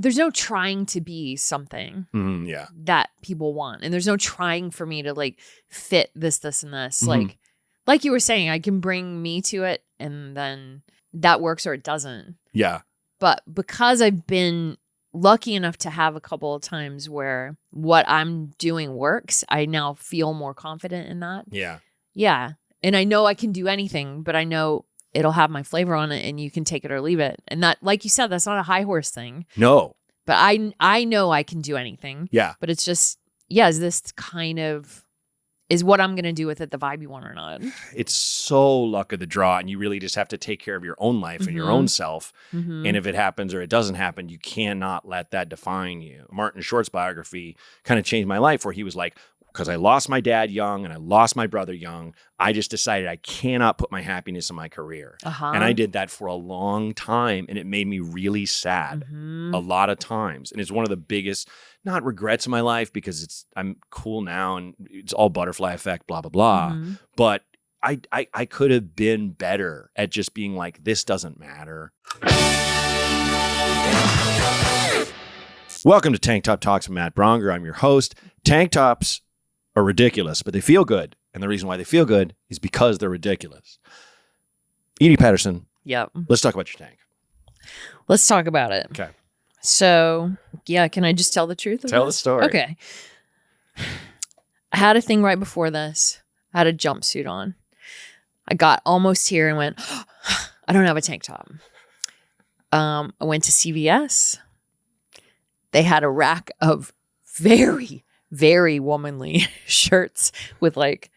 there's no trying to be something that people want. And there's no trying for me to like fit this, and this. Like you were saying, I can bring me to it and then that works or it doesn't. Yeah. But because I've been lucky enough to have a couple of times where what I'm doing works, I now feel more confident in that. Yeah. Yeah. And I know I can do anything, but I know it'll have my flavor on it and you can take it or leave it. And that, like you said, that's not a high horse thing. No. But I know I can do anything. Yeah. But it's just, is this kind of, is what I'm going to do with it the vibe you want or not? It's so luck of the draw, and you really just have to take care of your own life and your own self. And if it happens or it doesn't happen, you cannot let that define you. Martin Short's biography kind of changed my life, where he was like, because I lost my dad young and I lost my brother young, I just decided I cannot put my happiness in my career. And I did that for a long time, and it made me really sad a lot of times. And it's one of the biggest, not regrets in my life, because I'm cool now and it's all butterfly effect, blah, blah, blah. But I could have been better at just being like, this doesn't matter. Welcome to Tank Top Talks with Matt Braunger. I'm your host. Tank tops are ridiculous, but they feel good. And the reason why they feel good is because they're ridiculous. Edi Patterson. Yep. Let's talk about your tank. Let's talk about it. Okay. So, can I just tell the truth? Tell the story. Okay. I had a thing right before this. I had a jumpsuit on. I got almost here and went, I don't have a tank top. I went to CVS. They had a rack of very, very womanly shirts with like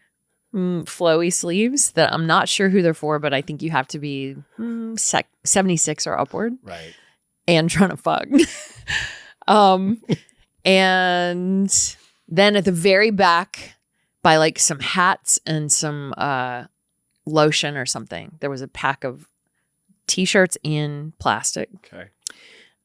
flowy sleeves that I'm not sure who they're for, but I think you have to be 76 or upward. Right. And trying to fuck. And then at the very back, by like some hats and some lotion or something, there was a pack of t-shirts in plastic. Okay.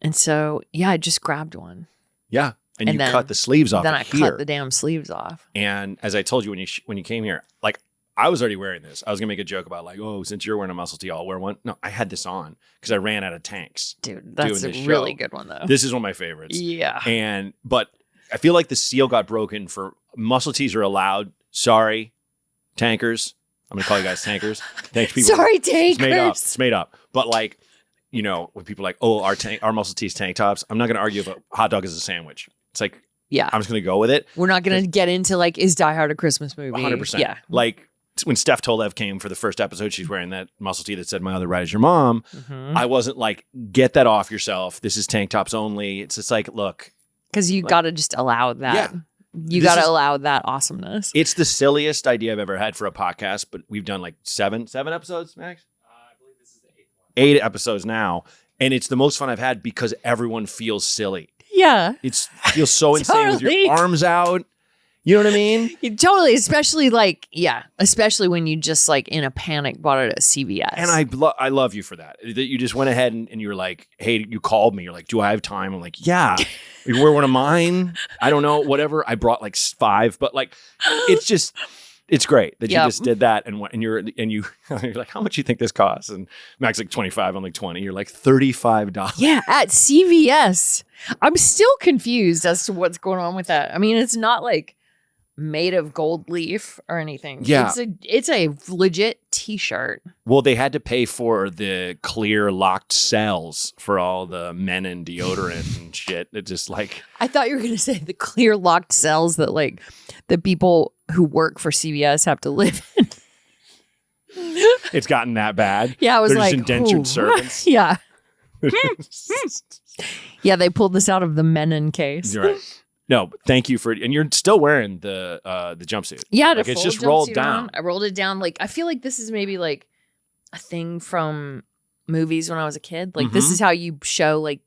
And so, I just grabbed one. Yeah. And you cut the sleeves off. Then I cut the damn sleeves off. And as I told you when you came here, like I was already wearing this. I was gonna make a joke about like, oh, since you're wearing a muscle tee, I'll wear one. No, I had this on because I ran out of tanks. Dude, that's a really good one though. This is one of my favorites. Yeah. But I feel like the seal got broken for muscle tees are allowed. Sorry, tankers. I'm gonna call you guys tankers. Thanks, people. Sorry, tankers. It's made up. But like, when people are like, oh, our muscle tees tank tops. I'm not gonna argue if a hot dog is a sandwich. It's like, I'm just going to go with it. We're not going to get into like, is Die Hard a Christmas movie? 100%. Yeah. Like when Steph Tolev came for the first episode, she's wearing that muscle tee that said, my other right is your mom. I wasn't like, get that off yourself. This is tank tops only. It's just like, look. Because you got to just allow that. Yeah. You got to allow that awesomeness. It's the silliest idea I've ever had for a podcast, but we've done like seven episodes, Max? I believe this is the 8th one. 8 episodes now. And it's the most fun I've had because everyone feels silly. Yeah. It feels so insane with your arms out. You know what I mean? Totally. Especially especially when you just like in a panic bought it at CVS. And I love you for that. That you just went ahead and you were like, hey, you called me. You're like, do I have time? I'm like, yeah. You wear one of mine? I don't know. Whatever. I brought like 5, but like, it's great that you just did that. And you're like, how much you think this costs? And Max like 25. I'm like 20. You're like $35. Yeah, at CVS. I'm still confused as to what's going on with that. I mean, it's not like made of gold leaf or anything. Yeah. It's a legit t-shirt. Well, they had to pay for the clear locked cells for all the men and deodorant and shit. It's just like, I thought you were going to say the clear locked cells that like the people who work for CVS have to live in. It's gotten that bad. Yeah, I was They're like, just indentured servants. Yeah. Yeah, they pulled this out of the Menon case. You're right. No, thank you for it. And you're still wearing the jumpsuit. Yeah, like it's just rolled down. I rolled it down. Like I feel like this is maybe like a thing from movies when I was a kid. Like this is how you show like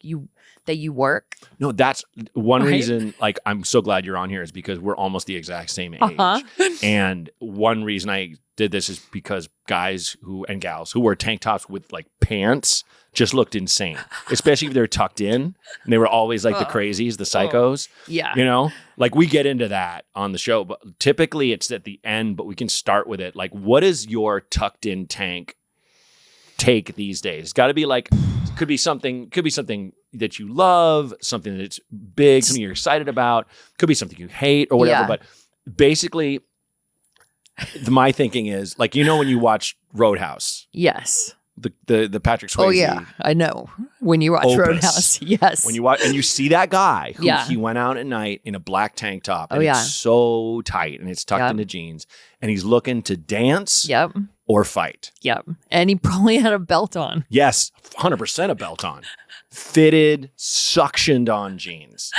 that you work. No, that's one reason. Like I'm so glad you're on here is because we're almost the exact same age. And one reason I did this is because guys and gals who wear tank tops with like pants just looked insane, especially if they're tucked in and they were always like the crazies, the psychos. Yeah. Like we get into that on the show, but typically it's at the end, but we can start with it. Like, what is your tucked in tank take these days? It's got to be like could be something that you love, something that's big, something you're excited about, could be something you hate or whatever. Yeah. But basically, my thinking is like, when you watch Roadhouse, Yes. the Patrick Swayze. Oh yeah, I know. When you watch Opus. Roadhouse, yes. When you watch and you see that guy who Yeah. he went out at night in a black tank top and Oh, yeah. it's so tight and it's tucked Yep. into jeans and he's looking to dance Yep. or fight. Yep. And he probably had a belt on. Yes, 100% a belt on. Fitted, suctioned on jeans.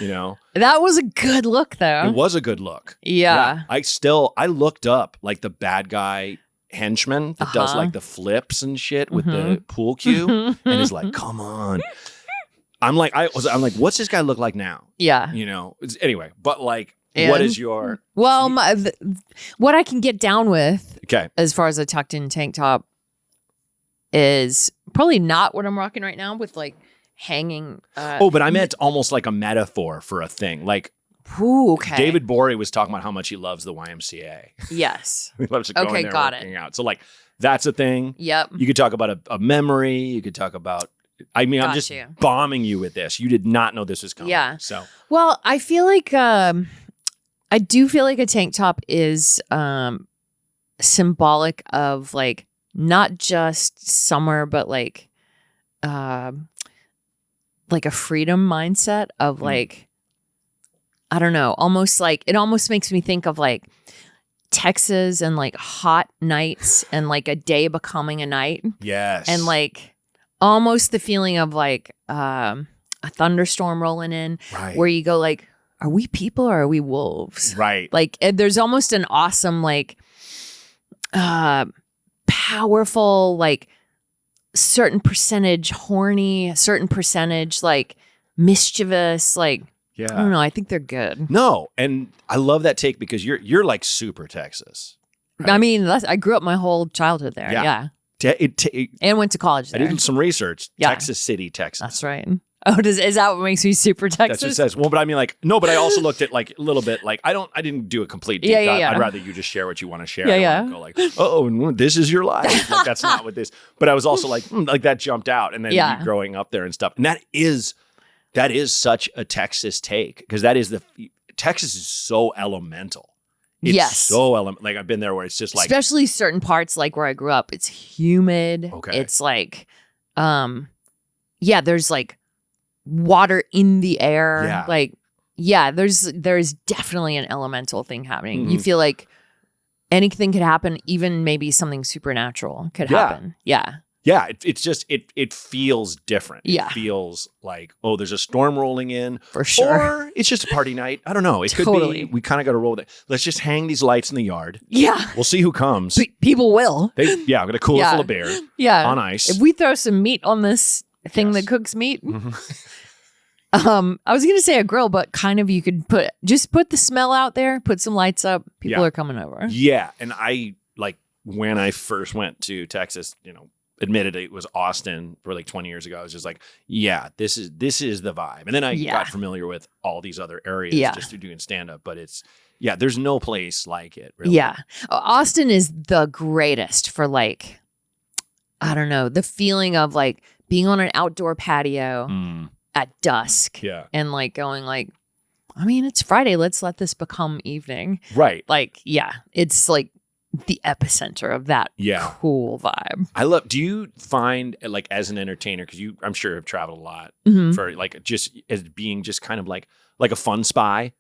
That was a good look, though. It was a good look. Yeah. I looked up like the bad guy henchman that does Uh-huh. like the flips and shit with the pool cue and is like, come on. I'm like, what's this guy look like now? Yeah. Anyway, but like, And- what is your Well, what I can get down with okay? as far as a tucked in tank top is probably not what I'm rocking right now with like hanging. But I meant almost like a metaphor for a thing. Like Ooh, okay. David Bory was talking about how much he loves the YMCA. Yes. He loves to go Okay, in there got working out. So like, that's a thing. Yep. You could talk about a memory. You could talk about. I'm Got just you. bombing you with this. You did not know this was coming. Yeah. So Well, I feel like I do feel like a tank top is symbolic of like not just summer, but like a freedom mindset of like, I don't know, almost like it almost makes me think of like Texas and like hot nights and like a day becoming a night yes, and like almost the feeling of like a thunderstorm rolling in right, where you go like, are we people or are we wolves? right, Like there's almost an awesome like powerful like certain percentage horny, certain percentage like mischievous, like yeah. I don't know, I think they're good. No, and I love that take because you're like super Texas. Right? I mean, I grew up my whole childhood there. Yeah. Yeah. And went to college I there. did some research. Yeah. Texas City, Texas. That's right. Oh, is that what makes me super That's what it Texas? says. Well, but I mean, like, no, but I also looked at like a little bit, like, I didn't do a complete deep Yeah, dive. yeah. I'd rather you just share what you want to share. Yeah, I yeah. don't wanna go like, oh, this is your life. Like, that's not what this. But I was also like that jumped out, and then Yeah. you growing up there and stuff, and that is such a Texas take because Texas is so elemental. It's Yes. so like I've been there where it's just like especially certain parts like where I grew up, it's humid. Okay. It's like there's like water in the air. Yeah. Like there's definitely an elemental thing happening. You Mhm. feel like anything could happen, even maybe something supernatural could Yeah. happen. Yeah. yeah, it's just it feels different. Yeah. It feels like, oh, there's a storm rolling in. For sure. Or it's just a party night. I don't know. It could Totally. be. We kind of got to roll with it. Let's just hang these lights in the yard. Yeah. We'll see who comes. People will. I'm going to cooler Yeah. full of beer Yeah. on ice. If we throw some meat on this thing Yes. that cooks meat, Mhm. I was gonna say a grill, but kind of you could put the smell out there, put some lights up. People Yeah. are coming over. Yeah, and I like when I first went to Texas. Admittedly, it was Austin for like 20 years ago. I was just like, yeah, this is the vibe. And then I Yeah. got familiar with all these other areas Yeah. just through doing stand up. But there's no place like it. Really. Yeah. Austin is the greatest for like, I don't know, the feeling of like being on an outdoor patio Mm, at dusk yeah. and like going like, I mean, it's Friday. Let's let this become evening. Right. Like, yeah, it's like the epicenter of that Yeah. cool vibe. Do you find like as an entertainer, because I'm sure have traveled a lot Mhm. for like just as being just kind of like a fun spy,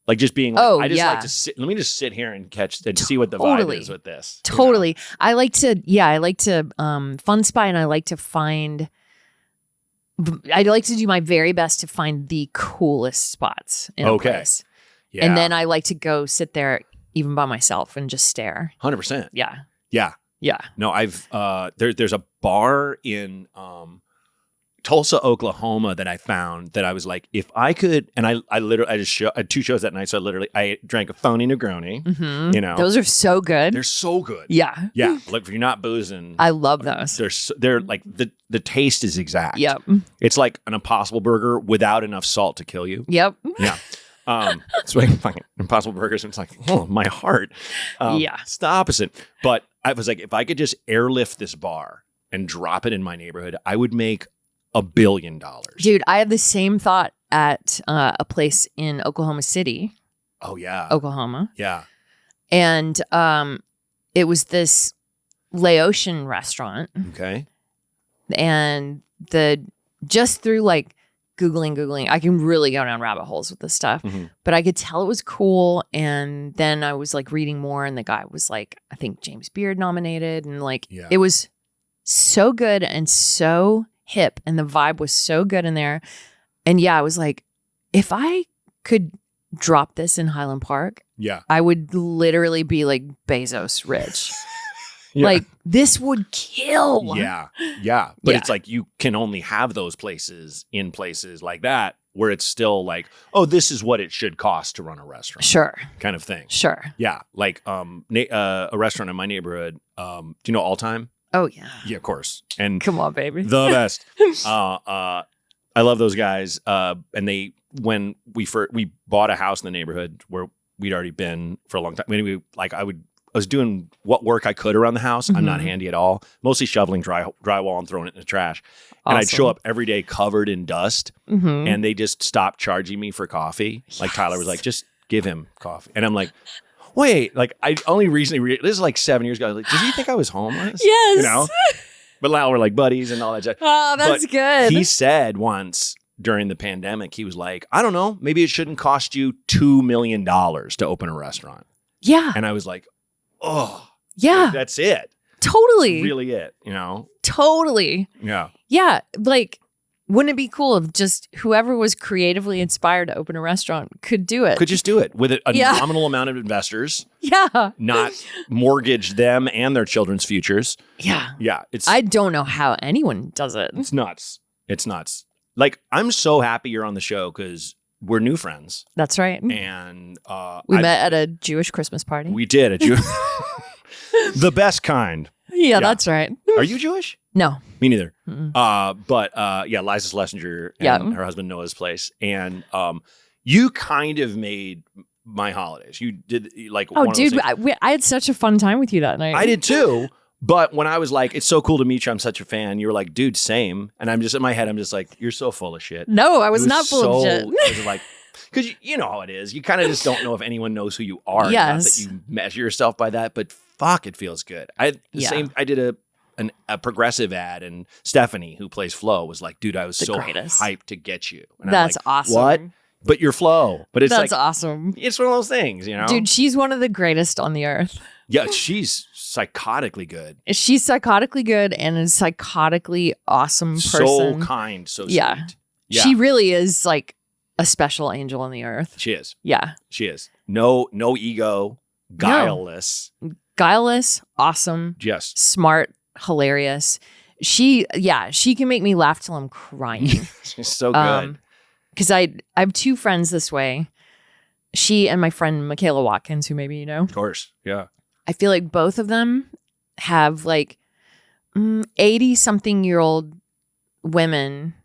like just being like, Oh, I just yeah. like to sit, let me just sit here and see what the vibe Totally. is with this. you know? Totally. I like to fun spy, and I like to do my very best to find the coolest spots in a Okay. place. Yeah. And then I like to go sit there even by myself and just stare. 100%. Yeah. Yeah. Yeah. No, I've there's a bar in Tulsa, Oklahoma that I found that I was like, if I could, and I had two shows that night, so I drank a phony Negroni. Mhm. You know, Those are so good. they're so good. Yeah. Yeah, look, if you're not boozing, I love those. they're like the taste is exact. Yep. It's like an Impossible Burger without enough salt to kill you. Yep. Yeah. It's like fucking Impossible Burgers. And it's like, oh, my heart. Yeah. It's the opposite. But I was like, if I could just airlift this bar and drop it in my neighborhood, I would make $1 billion. Dude, I had the same thought at a place in Oklahoma City, Oh yeah. Oklahoma. Yeah. And it was this Laotian restaurant. Okay. And just through like Googling, I can really go down rabbit holes with this stuff. Mm-hmm. But I could tell it was cool. And then I was like reading more, and the guy was like, I think James Beard nominated. And like, it was so good and so hip, and the vibe was so good in there. And yeah, I was like, if I could drop this in Highland Park, I would literally be like Bezos rich. Like, this would kill. Yeah. But it's like you can only have those places in places like that where it's still like, oh, this is what it should cost to run a restaurant. Sure. Kind of thing. Sure. Yeah. Like a restaurant in my neighborhood. Do you know All Time? Oh, yeah. Yeah, of course. And come on, baby. The best. I love those guys. And when we bought a house in the neighborhood where we'd already been for a long time. I mean, I was doing what work I could around the house. Mm-hmm. I'm not handy at all. Mostly shoveling drywall and throwing it in the trash. And I'd show up every day covered in dust. Mm-hmm. And they just stopped charging me for coffee. Like Tyler was like, just give him coffee. And I'm like, wait, like I only recently, this is like 7 years ago. I was like, did you think I was homeless? Yes. You know? But now we're like buddies and all that stuff. Oh, that's good. He said once during the pandemic, he was like, I don't know, maybe it shouldn't cost you $2 million to open a restaurant. Yeah. And I was like, oh, yeah, that's it. Totally. That's really it, you know? Totally. Yeah. Yeah. Like, wouldn't it be cool if just whoever was creatively inspired to open a restaurant could do it? Could just do it with a nominal amount of investors. Yeah. Not mortgage them and their children's futures. Yeah. Yeah. I don't know how anyone does it. It's nuts. It's nuts. Like, I'm so happy you're on the show because we're new friends. That's right. And we met at a Jewish Christmas party. We did. The best kind. Yeah, that's right. Are you Jewish? No. Me neither. But Liza Schlesinger and her husband Noah's place. And you kind of made my holidays. You did like oh, dude, I had such a fun time with you that night. I did too. But when I was like, it's so cool to meet you, I'm such a fan. You were like, dude, same. And I'm just in my head, I'm just like, you're so full of shit. No, I was not full of shit. I was like, because you know how it is. You kind of just don't know if anyone knows who you are. Yes. Not that you measure yourself by that, but fuck, it feels good. I did a progressive ad, and Stephanie, who plays Flo, was like, dude, I was so hyped to get you. And that's I'm like, awesome. What? But you're Flo. But it's that's like, awesome. It's one of those things, you know? Dude, she's one of the greatest on the earth. Yeah, she's psychotically good. She's psychotically good and a psychotically awesome person. So kind, so sweet. Yeah. She really is like a special angel on the earth. She is. Yeah. She is. No ego, guileless. No. Guileless, awesome. Just smart, hilarious. She can make me laugh till I'm crying. She's so good. Because I have two friends this way. She and my friend Michaela Watkins, who maybe you know. Of course, yeah. I feel like both of them have like 80-something-year-old women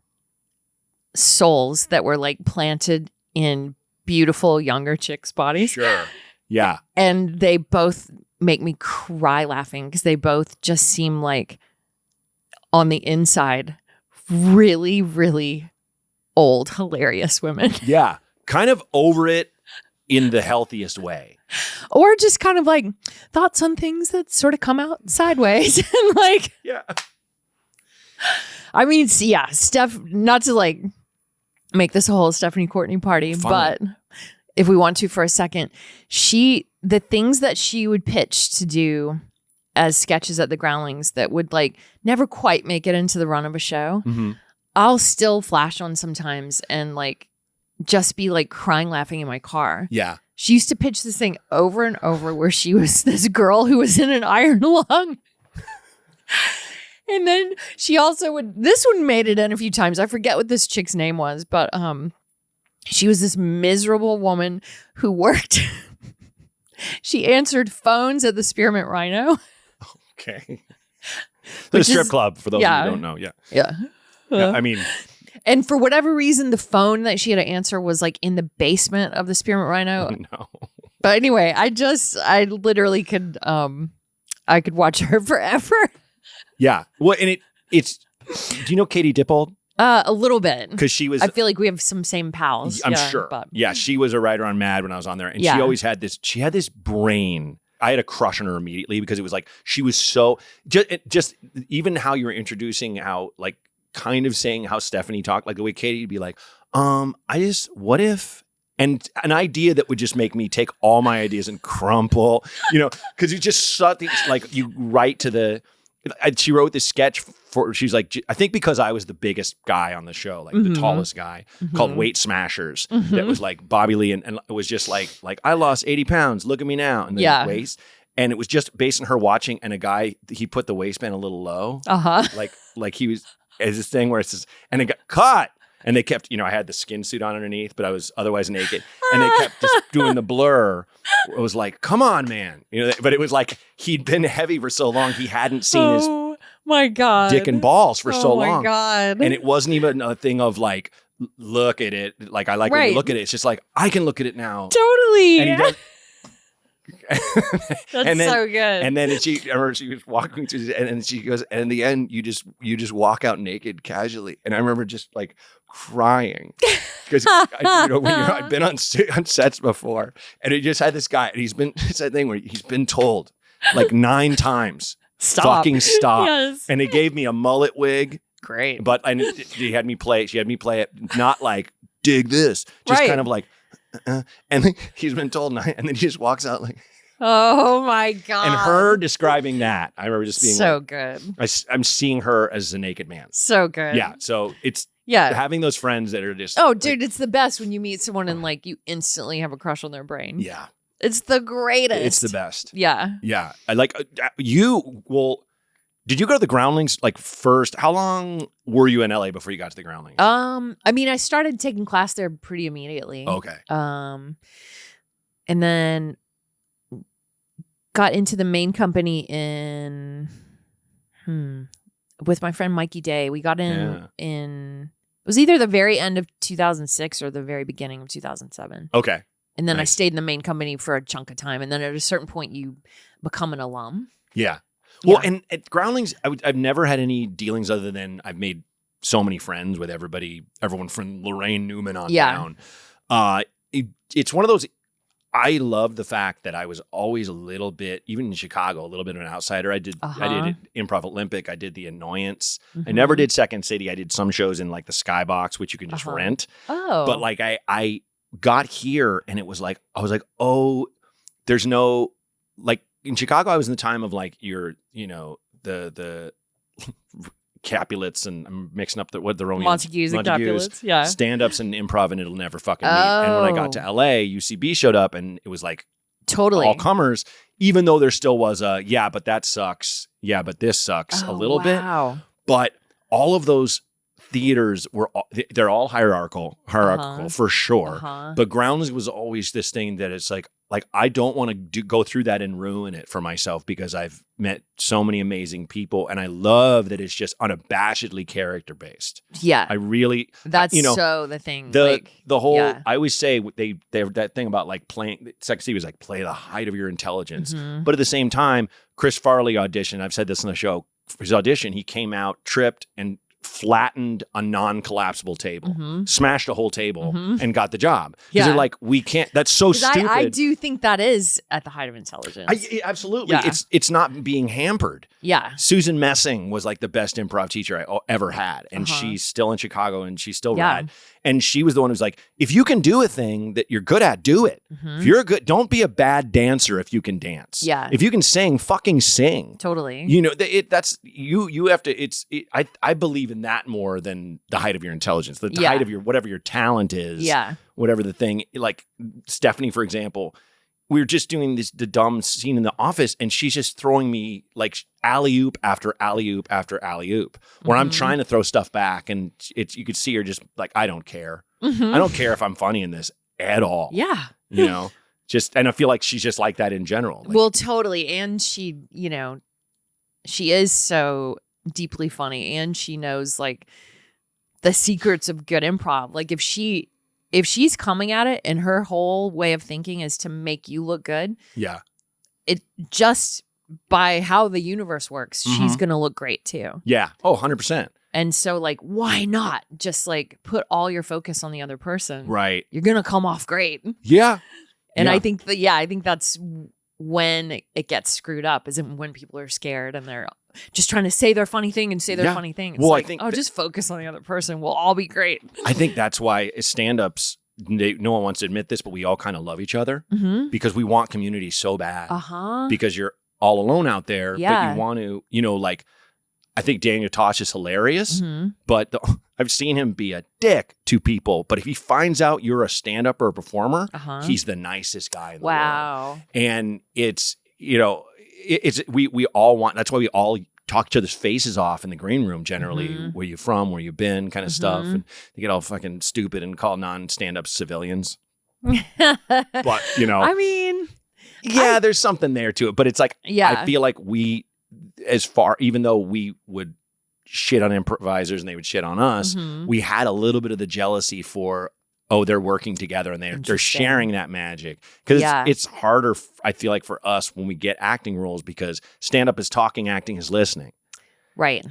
souls that were like planted in beautiful younger chicks' bodies. Sure. Yeah. And they both make me cry laughing because they both just seem like on the inside really, really old, hilarious women. Yeah. Kind of over it in the healthiest way. Or just kind of like thoughts on things that sort of come out sideways. And like, yeah. I mean, yeah, Steph, not to like make this a whole Stephanie Courtney party, but if we want to for a second, the things that she would pitch to do as sketches at the Groundlings that would like never quite make it into the run of a show, I'll still flash on sometimes and like just be like crying laughing in my car. Yeah. She used to pitch this thing over and over where she was this girl who was in an iron lung. And then she also this one made it in a few times. I forget what this chick's name was, but she was this miserable woman who worked. She answered phones at the Spearmint Rhino. Okay. The strip club, for those who don't know. Yeah. Yeah. I mean. And for whatever reason, the phone that she had to answer was like in the basement of the Spearmint Rhino. No. But anyway, I literally could, I could watch her forever. Yeah. Well, and it's, do you know Katie Dippold? A little bit. Because she was, I feel like we have some same pals. I'm sure. But. Yeah, she was a writer on Mad when I was on there. And she always had this brain. I had a crush on her immediately because it was like, she was so, just even how you were introducing how, like, kind of saying how Stephanie talked, like the way Katie'd be like, what if, and an idea that would just make me take all my ideas and crumple, because you just saw things like you write to the, she wrote this sketch she's like, I think because I was the biggest guy on the show, like the tallest guy, called Weight Smashers. That was like Bobby Lee. And it was just like I lost 80 pounds. Look at me now. And then waist. And it was just based on her watching, and a guy, he put the waistband a little low. Like he was, as this thing where it's just, and it got caught. And they kept, I had the skin suit on underneath, but I was otherwise naked. And they kept just doing the blur. It was like, come on, man. But it was like, he'd been heavy for so long, he hadn't seen his my God. dick and balls for so long. Oh my God. And it wasn't even a thing of like, look at it. Like, I like when you look at it. It's just like, I can look at it now. Totally. And he does. That's so good. And then she was walking through, and she goes, and in the end, you just walk out naked casually. And I remember just like crying because I'd been on sets before, and he just had this guy, and it's that thing where he's been told like 9 times, fucking stop. Yes. And he gave me a mullet wig. Great. But she had me play it, not like dig this, just kind of like. And then he's been told, and then he just walks out like, oh my God. And her describing that, I remember just being so like, good. I'm seeing her as a naked man. So good. Yeah. So it's having those friends that are just, dude, it's the best when you meet someone and like you instantly have a crush on their brain. Yeah. It's the greatest. It's the best. Yeah. Yeah. I like did you go to the Groundlings like first? How long were you in LA before you got to the Groundlings? I mean, I started taking class there pretty immediately. Okay. And then got into the main company in with my friend Mikey Day. We got in it was either the very end of 2006 or the very beginning of 2007. Okay. And then I stayed in the main company for a chunk of time. And then at a certain point, you become an alum. Yeah. Well, and at Groundlings, I've never had any dealings other than I've made so many friends with everyone from Lorraine Newman on down. It's one of those, I love the fact that I was always a little bit, even in Chicago, a little bit of an outsider. I did Improv Olympic. I did The Annoyance. I never did Second City. I did some shows in like the Skybox, which you can just rent. Oh. But like I got here and it was like, I was like, oh, there's no, like, in Chicago, I was in the time of like the Capulets, and I'm mixing up the Romeo Montagues and Capulets, stand-ups and improv, and it'll never fucking meet. And when I got to LA, UCB showed up, and it was like totally all comers, even though there still was but that sucks, but this sucks a little bit. But all of those theaters they're all hierarchical for sure. But Groundlings was always this thing that it's like I don't want to go through that and ruin it for myself, because I've met so many amazing people, and I love that it's just unabashedly character based. Yeah, I really that's so the thing. The whole I always say they have that thing about like playing. Sex City was like play the height of your intelligence, but at the same time, Chris Farley auditioned. I've said this on the show. For his audition, he came out, tripped, and flattened a non-collapsible table, smashed a whole table, and got the job. Because they're like, we can't. That's so stupid. I do think that is at the height of intelligence. Absolutely. Yeah. It's not being hampered. Yeah. Susan Messing was like the best improv teacher I ever had, and she's still in Chicago, and she's still rad. And she was the one who's like, if you can do a thing that you're good at, do it. If you're don't be a bad dancer if you can dance. Yeah. If you can sing, fucking sing. Totally. You have to. I believe in that more than the height of your intelligence, the height of your whatever your talent is. Yeah. Whatever the thing, like Stephanie, for example. We were just doing the dumb scene in the office, and she's just throwing me like alley-oop after alley-oop after alley-oop, where I'm trying to throw stuff back, and you could see her just like, I don't care. I don't care if I'm funny in this at all. Yeah. And I feel like she's just like that in general. Well, totally. And she, she is so deeply funny, and she knows like the secrets of good improv. Like if she's coming at it and her whole way of thinking is to make you look good. Yeah. It just by how the universe works, she's going to look great too. Yeah. Oh, 100%. And so like, why not just like put all your focus on the other person? Right. You're going to come off great. Yeah. And Yeah. I think that's when it gets screwed up, is when people are scared and they're just trying to say their funny thing and say their funny thing. It's Well, I like, think just focus on the other person. We'll all be great. I think that's why stand-ups, no one wants to admit this, but we all kind of love each other because we want community so bad. Because you're all alone out there, but you want to, like, I think Daniel Tosh is hilarious, but I've seen him be a dick to people. But if he finds out you're a stand-up or a performer, he's the nicest guy in the world. And it's, we all want, that's why we all talk each other's faces off in the green room generally, where you from, where you been, kind of stuff. And they get all fucking stupid and call non-stand-up civilians. But, I mean, there's something there to it. But it's like, I feel like even though we would shit on improvisers and they would shit on us, we had a little bit of the jealousy for, they're working together and they're sharing that magic. Because it's harder, I feel like, for us when we get acting roles, because stand-up is talking, acting is listening. Right.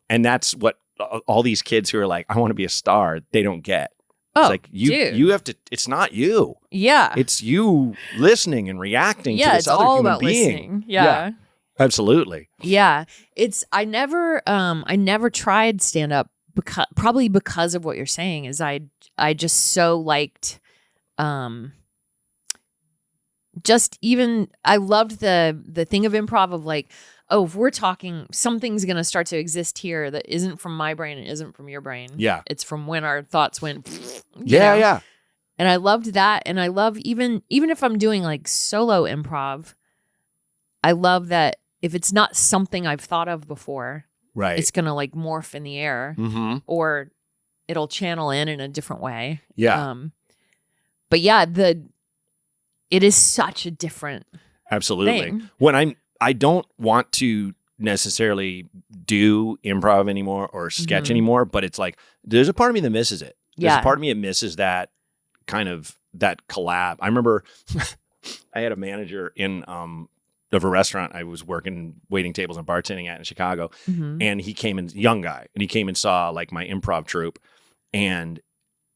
And that's what all these kids who are like, I want to be a star, they don't get. It's like, you have to, it's not you. Yeah. It's you listening and reacting to this other human being. Listening. Yeah. Absolutely. Yeah. I never tried stand up probably because of what you're saying, is I just so liked I loved the thing of improv of like, if we're talking, something's going to start to exist here that isn't from my brain and isn't from your brain. Yeah. It's from when our thoughts went. Yeah. And I loved that. And I love even if I'm doing like solo improv, I love that if it's not something I've thought of before, right, it's going to like morph in the air or it'll channel in a different way. Yeah. But yeah, it is such a different thing. When I don't want to necessarily do improv anymore or sketch anymore, but it's like, there's a part of me that misses it. There's a part of me that misses that kind of, that collab. I remember I had a manager of a restaurant I was waiting tables and bartending at in Chicago. And he came in, young guy, and he came and saw like my improv troupe. And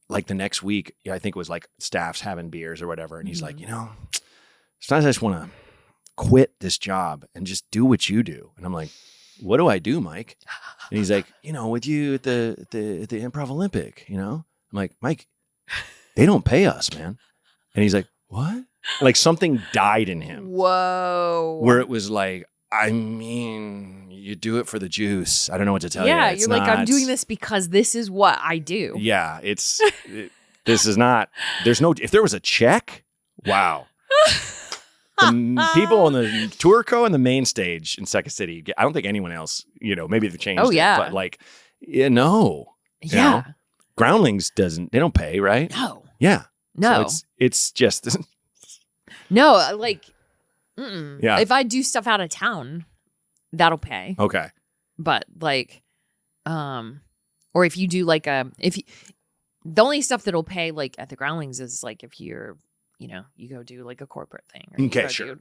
like the next week, I think it was like staff's having beers or whatever. And he's like, sometimes I just want to quit this job and just do what you do. And I'm like, what do I do, Mike? And he's like, with you at the Improv Olympic, I'm like, Mike, they don't pay us, man. And he's like, what? Like something died in him. Whoa. Where it was like, I mean, you do it for the juice. I don't know what to tell you. Yeah, you're like, I'm doing this because this is what I do. Yeah, this is not, if there was a check, wow. The people on the tour co and the main stage in Second City, I don't think anyone else, maybe they've changed it, but like, no. Yeah. Groundlings they don't pay, right? No. Yeah. No. So it's just... No, like, if I do stuff out of town, that'll pay. Okay. But like, or if you do like the only stuff that'll pay like at the Groundlings is like if you're, you go do like a corporate thing. Or okay, sure.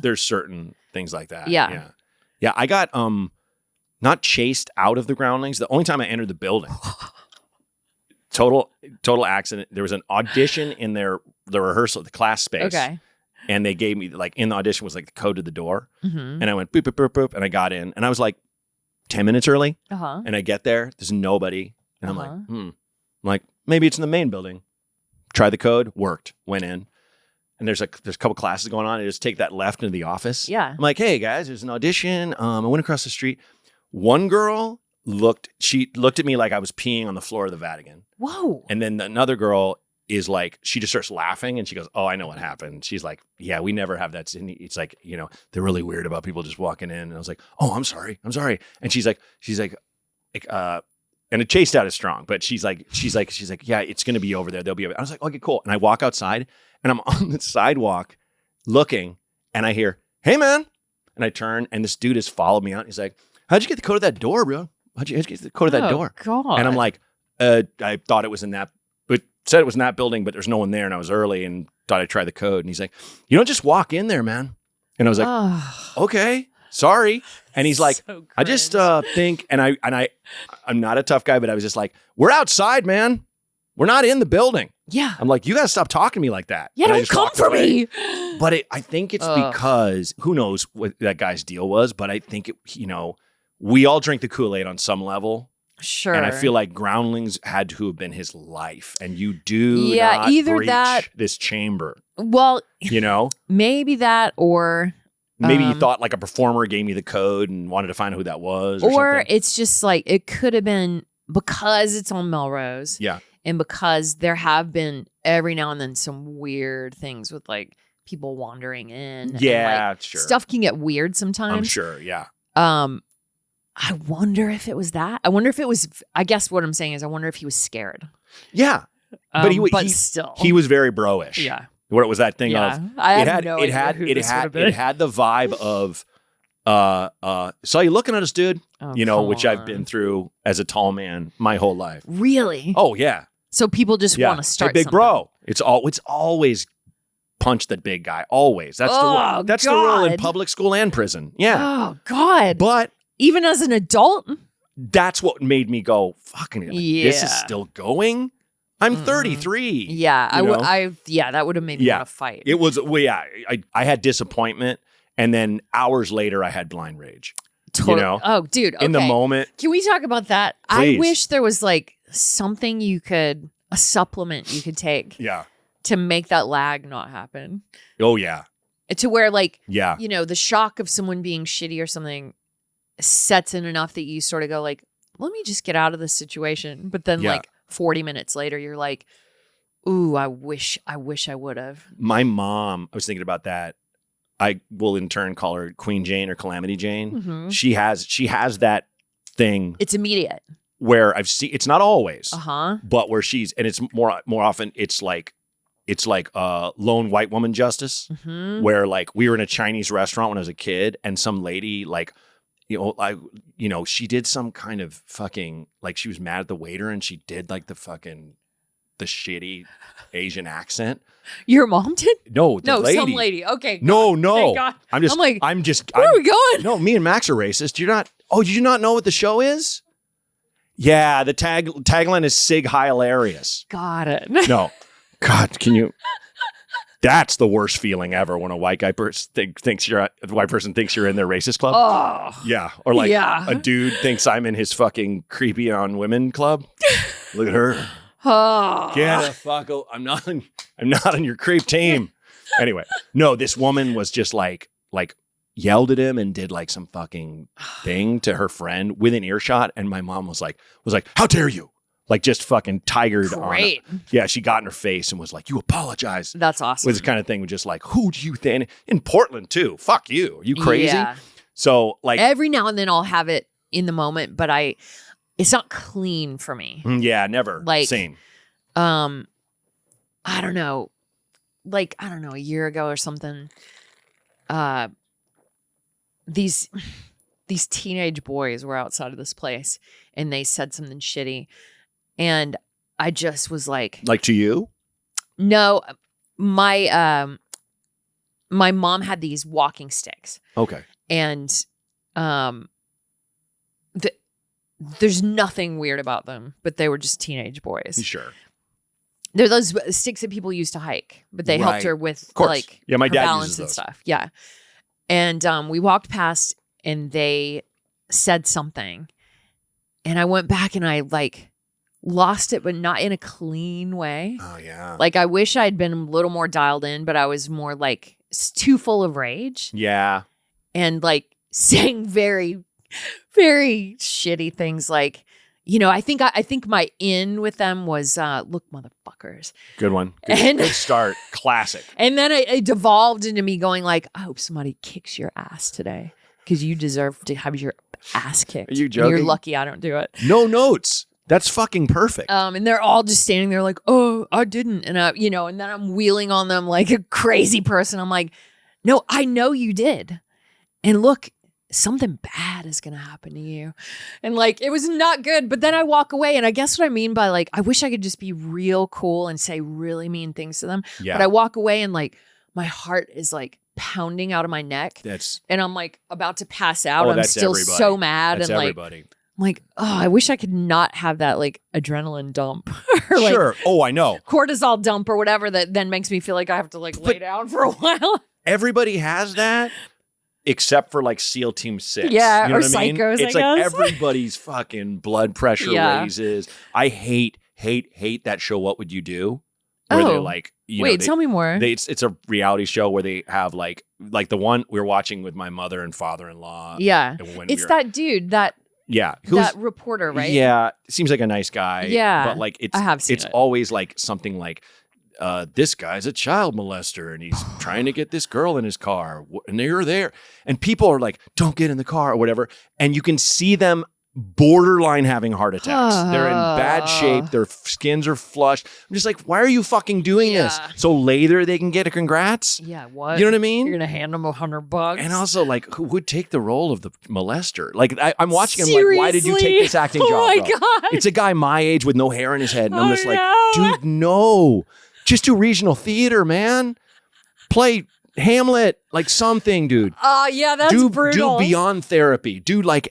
There's certain things like that. Yeah. I got not chased out of the Groundlings. The only time I entered the building, total accident. There was an audition in the rehearsal, the class space. Okay. And they gave me, like, in the audition was like the code to the door. And I went boop, boop, boop, boop. And I got in. And I was like 10 minutes early. And I get there. There's nobody. And I'm like, I'm like, maybe it's in the main building. Try the code. Worked. Went in. And there's a couple classes going on. I just take that left into the office. Yeah. I'm like, hey, guys, there's an audition. I went across the street. One girl looked at me like I was peeing on the floor of the Vatican. Whoa. And then another girl is like, she just starts laughing and she goes, oh, I know what happened. She's like, yeah, we never have that. It's like, they're really weird about people just walking in. And I was like, oh, I'm sorry. And she's like, and it chased out is strong, but she's like, yeah, it's going to be over there. They'll be over there. I was like, okay, cool. And I walk outside and I'm on the sidewalk looking and I hear, hey man. And I turn and this dude has followed me out. He's like, how'd you get the code of that door, bro? How'd you get the code of that door? God. And I'm like, I thought it was in that, but said it was in that building, but there's no one there. And I was early and thought I'd try the code. And he's like, you don't just walk in there, man. And I was like, okay. Sorry. And he's like, So I just cringe. think, and I'm not a tough guy, but I was just like, we're outside, man. We're not in the building. Yeah. I'm like, you got to stop talking to me like that. Yeah, And I don't just come walked for away. me. But I think it's Ugh. because who knows what that guy's deal was, but I think, we all drink the Kool-Aid on some level. Sure. And I feel like Groundlings had to have been his life. And you do not either breach that- this chamber, well, Maybe maybe that or you thought like a performer gave me the code and wanted to find out who that was or or something. it's just like it could have been because it's on Melrose. Yeah. And because there have been every now and then some weird things with like people wandering in. and, Yeah, like, sure. Stuff can get weird sometimes. I'm sure. Yeah. I wonder if it was that. I wonder if it was. I guess what I'm saying is, I wonder if he was scared. Yeah. But still, he was very bro-ish. Yeah. What was that thing Yeah. of? I It have had no it idea had who it this would had have been. it had the vibe of saw you looking at us, dude. Oh, Which come I've on. been through as a tall man my whole life. Really? Oh yeah. So people just Yeah. want to start Hey, big something. bro. It's always punch that big guy. Always. That's the Oh, rule. That's the rule in God. public school and prison. Yeah. Oh God! But Even as an adult, that's what made me go, fucking this is Yeah. still going. I'm 33. yeah, You know? that would have made me Yeah. want to fight. It was, I had disappointment. And then hours later, I had blind rage. Totally. know, Oh, dude. Okay. In the moment. Can we talk about that? Please. I wish there was like something a supplement you could take Yeah. to make that lag not happen. Oh, yeah. To where like, Yeah. the shock of someone being shitty or something sets in enough that you sort of go like, let me just get out of this situation. But then Yeah. like 40 minutes later, you're like, ooh, I wish I would have. My mom, I was thinking about that. I will in turn call her Queen Jane or Calamity Jane. Mhm. She has that thing It's immediate. where I've seen, it's not always, Uh-huh. but where and it's more often, it's like lone white woman justice, Mhm. where like we were in a Chinese restaurant when I was a kid and some lady like, she did some kind of fucking, like she was mad at the waiter and she did like the shitty Asian accent. Your mom did? No, the lady. Some lady. Okay. No, God. no. Thank God. I'm like, where are we going? No, me and Max are racist. Did you not know what the show is? Yeah, the tagline is Sig Hilarious. Got it. No. God, can you? That's the worst feeling ever when a white guy thinks you're in their racist club. Oh. Yeah, or like Yeah. a dude thinks I'm in his fucking creepy on women club. Look at her. Oh. Get the fuck out. I'm not on your creep team. Anyway, no, this woman was just like yelled at him and did like some fucking thing to her friend within earshot. And my mom was like, how dare you? Like just fucking tigered on Great. her. Yeah, she got in her face and was like, you apologize. That's awesome. Was the kind of thing just like, who do you think? In Portland too. Fuck you. Are you crazy? Yeah. So like, Every now and then I'll have it in the moment, but it's not clean for me. yeah, never. Like, Same. I don't know. Like, I don't know, a year ago or something. These teenage boys were outside of this place and they said something shitty. And I just was like, Like to you? no, my mom had these walking sticks. Okay. And there's nothing weird about them, but they were just teenage boys. Sure. They're those sticks that people use to hike, but they helped Right. her with course. like Yeah, my her dad balance uses and those. stuff. Yeah. And we walked past and they said something. And I went back and I like lost it, but not in a clean way. Oh yeah. Like I wish I'd been a little more dialed in, but I was more like too full of rage Yeah. and like saying very, very shitty things like, I think my in with them was, look, motherfuckers. Good one. And- Good start. Classic. And then it devolved into me going like, I hope somebody kicks your ass today because you deserve to have your ass kicked. Are you And joking? you're lucky I don't do it. No notes. That's fucking perfect. And they're all just standing there like, oh, I didn't. And and then I'm wheeling on them like a crazy person. I'm like, no, I know you did. And look, something bad is going to happen to you. And like, it was not good. But then I walk away. And I guess what I mean by like, I wish I could just be real cool and say really mean things to them. Yeah. But I walk away and like, my heart is like pounding out of my neck. That's and I'm like about to pass out. I'm that's still everybody. so mad. That's and everybody. I'm like, oh, I wish I could not have that like adrenaline dump or like Sure. Oh, I know. cortisol dump or whatever that then makes me feel like I have to like lay down for a while. Everybody has that. Except for like SEAL Team 6. Yeah, you know or what I mean? psychos, It's I like guess. everybody's fucking blood pressure Yeah. raises. I hate that show, What Would You Do? Where they're like, wait, tell me more. It's a reality show where they have like the one we're watching with my mother and father-in-law. Yeah. When It's that dude, that reporter, right? Yeah. Seems like a nice guy. Yeah. But like I have seen it's it. always like something like, this guy's a child molester and he's trying to get this girl in his car and they're there. And people are like, don't get in the car or whatever. And you can see them borderline having heart attacks. They're in bad shape. Their skins are flushed. I'm just like, why are you fucking doing this? So later they can get a congrats? Yeah, what? You know what I mean? You're going to hand them $100. And also, like, who would take the role of the molester? Like, I'm watching him like, why did you take this acting job, Oh my bro? God. It's a guy my age with no hair in his head. And I'm just like, no. dude, no. Just do regional theater, man. Play Hamlet, like something, dude. Yeah, that's do brutal. Do beyond therapy. Do like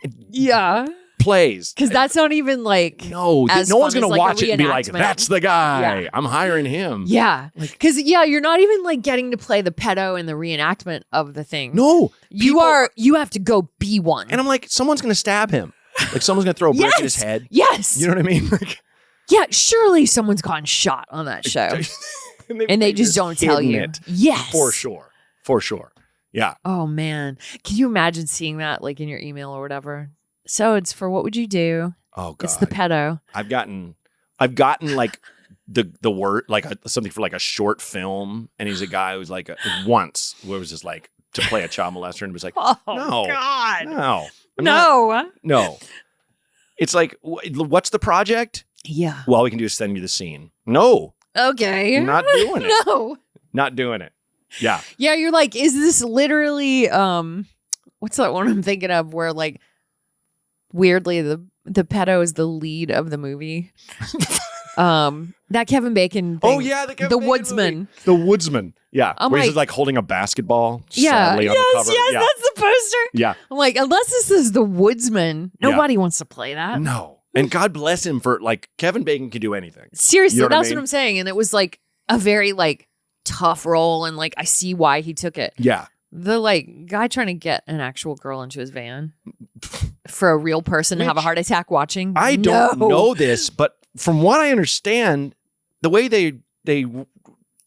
plays. Because that's not even like No as one's fun gonna as, like, watch a it and be like, reenactment. that's the guy. Yeah. I'm hiring him. Yeah. Because you're not even like getting to play the pedo in the reenactment of the thing. No. You have to go be one. And I'm like, someone's gonna stab him. Like someone's gonna throw a brick at his head. Yes. You know what I mean? Like, yeah, surely someone's gotten shot on that show. and they just don't tell you. It. Yes. For sure. Yeah. Oh man. Can you imagine seeing that like in your email or whatever? So it's for What Would You Do? Oh God. It's the pedo. I've gotten like the word like something for like a short film, and he's a guy who's like once where it was just like to play a child molester, and it was like, Oh no, God. no, no. It's like, what's the project? Yeah. Well, all we can do is send you the scene. No, Okay. not doing it. No. Not doing it. Yeah. Yeah, you're like, is this literally what's that one I'm thinking of where like weirdly the pedo is the lead of the movie? That Kevin Bacon thing. Oh yeah, The Woodsman. movie. The Woodsman. Yeah. I'm where he's like- like holding a basketball. Yeah. sadly, on the cover. Yes, Yeah. that's the poster. Yeah. I'm like, unless this is the Woodsman, nobody wants to play that. No. And God bless him for like Kevin Bacon can do anything. Seriously, You know what I that's mean? what I'm saying. And it was like a very like tough role, and like I see why he took it. Yeah. The like guy trying to get an actual girl into his van for a real person to have a Which- heart attack watching. I don't know this, but from what I understand, the way they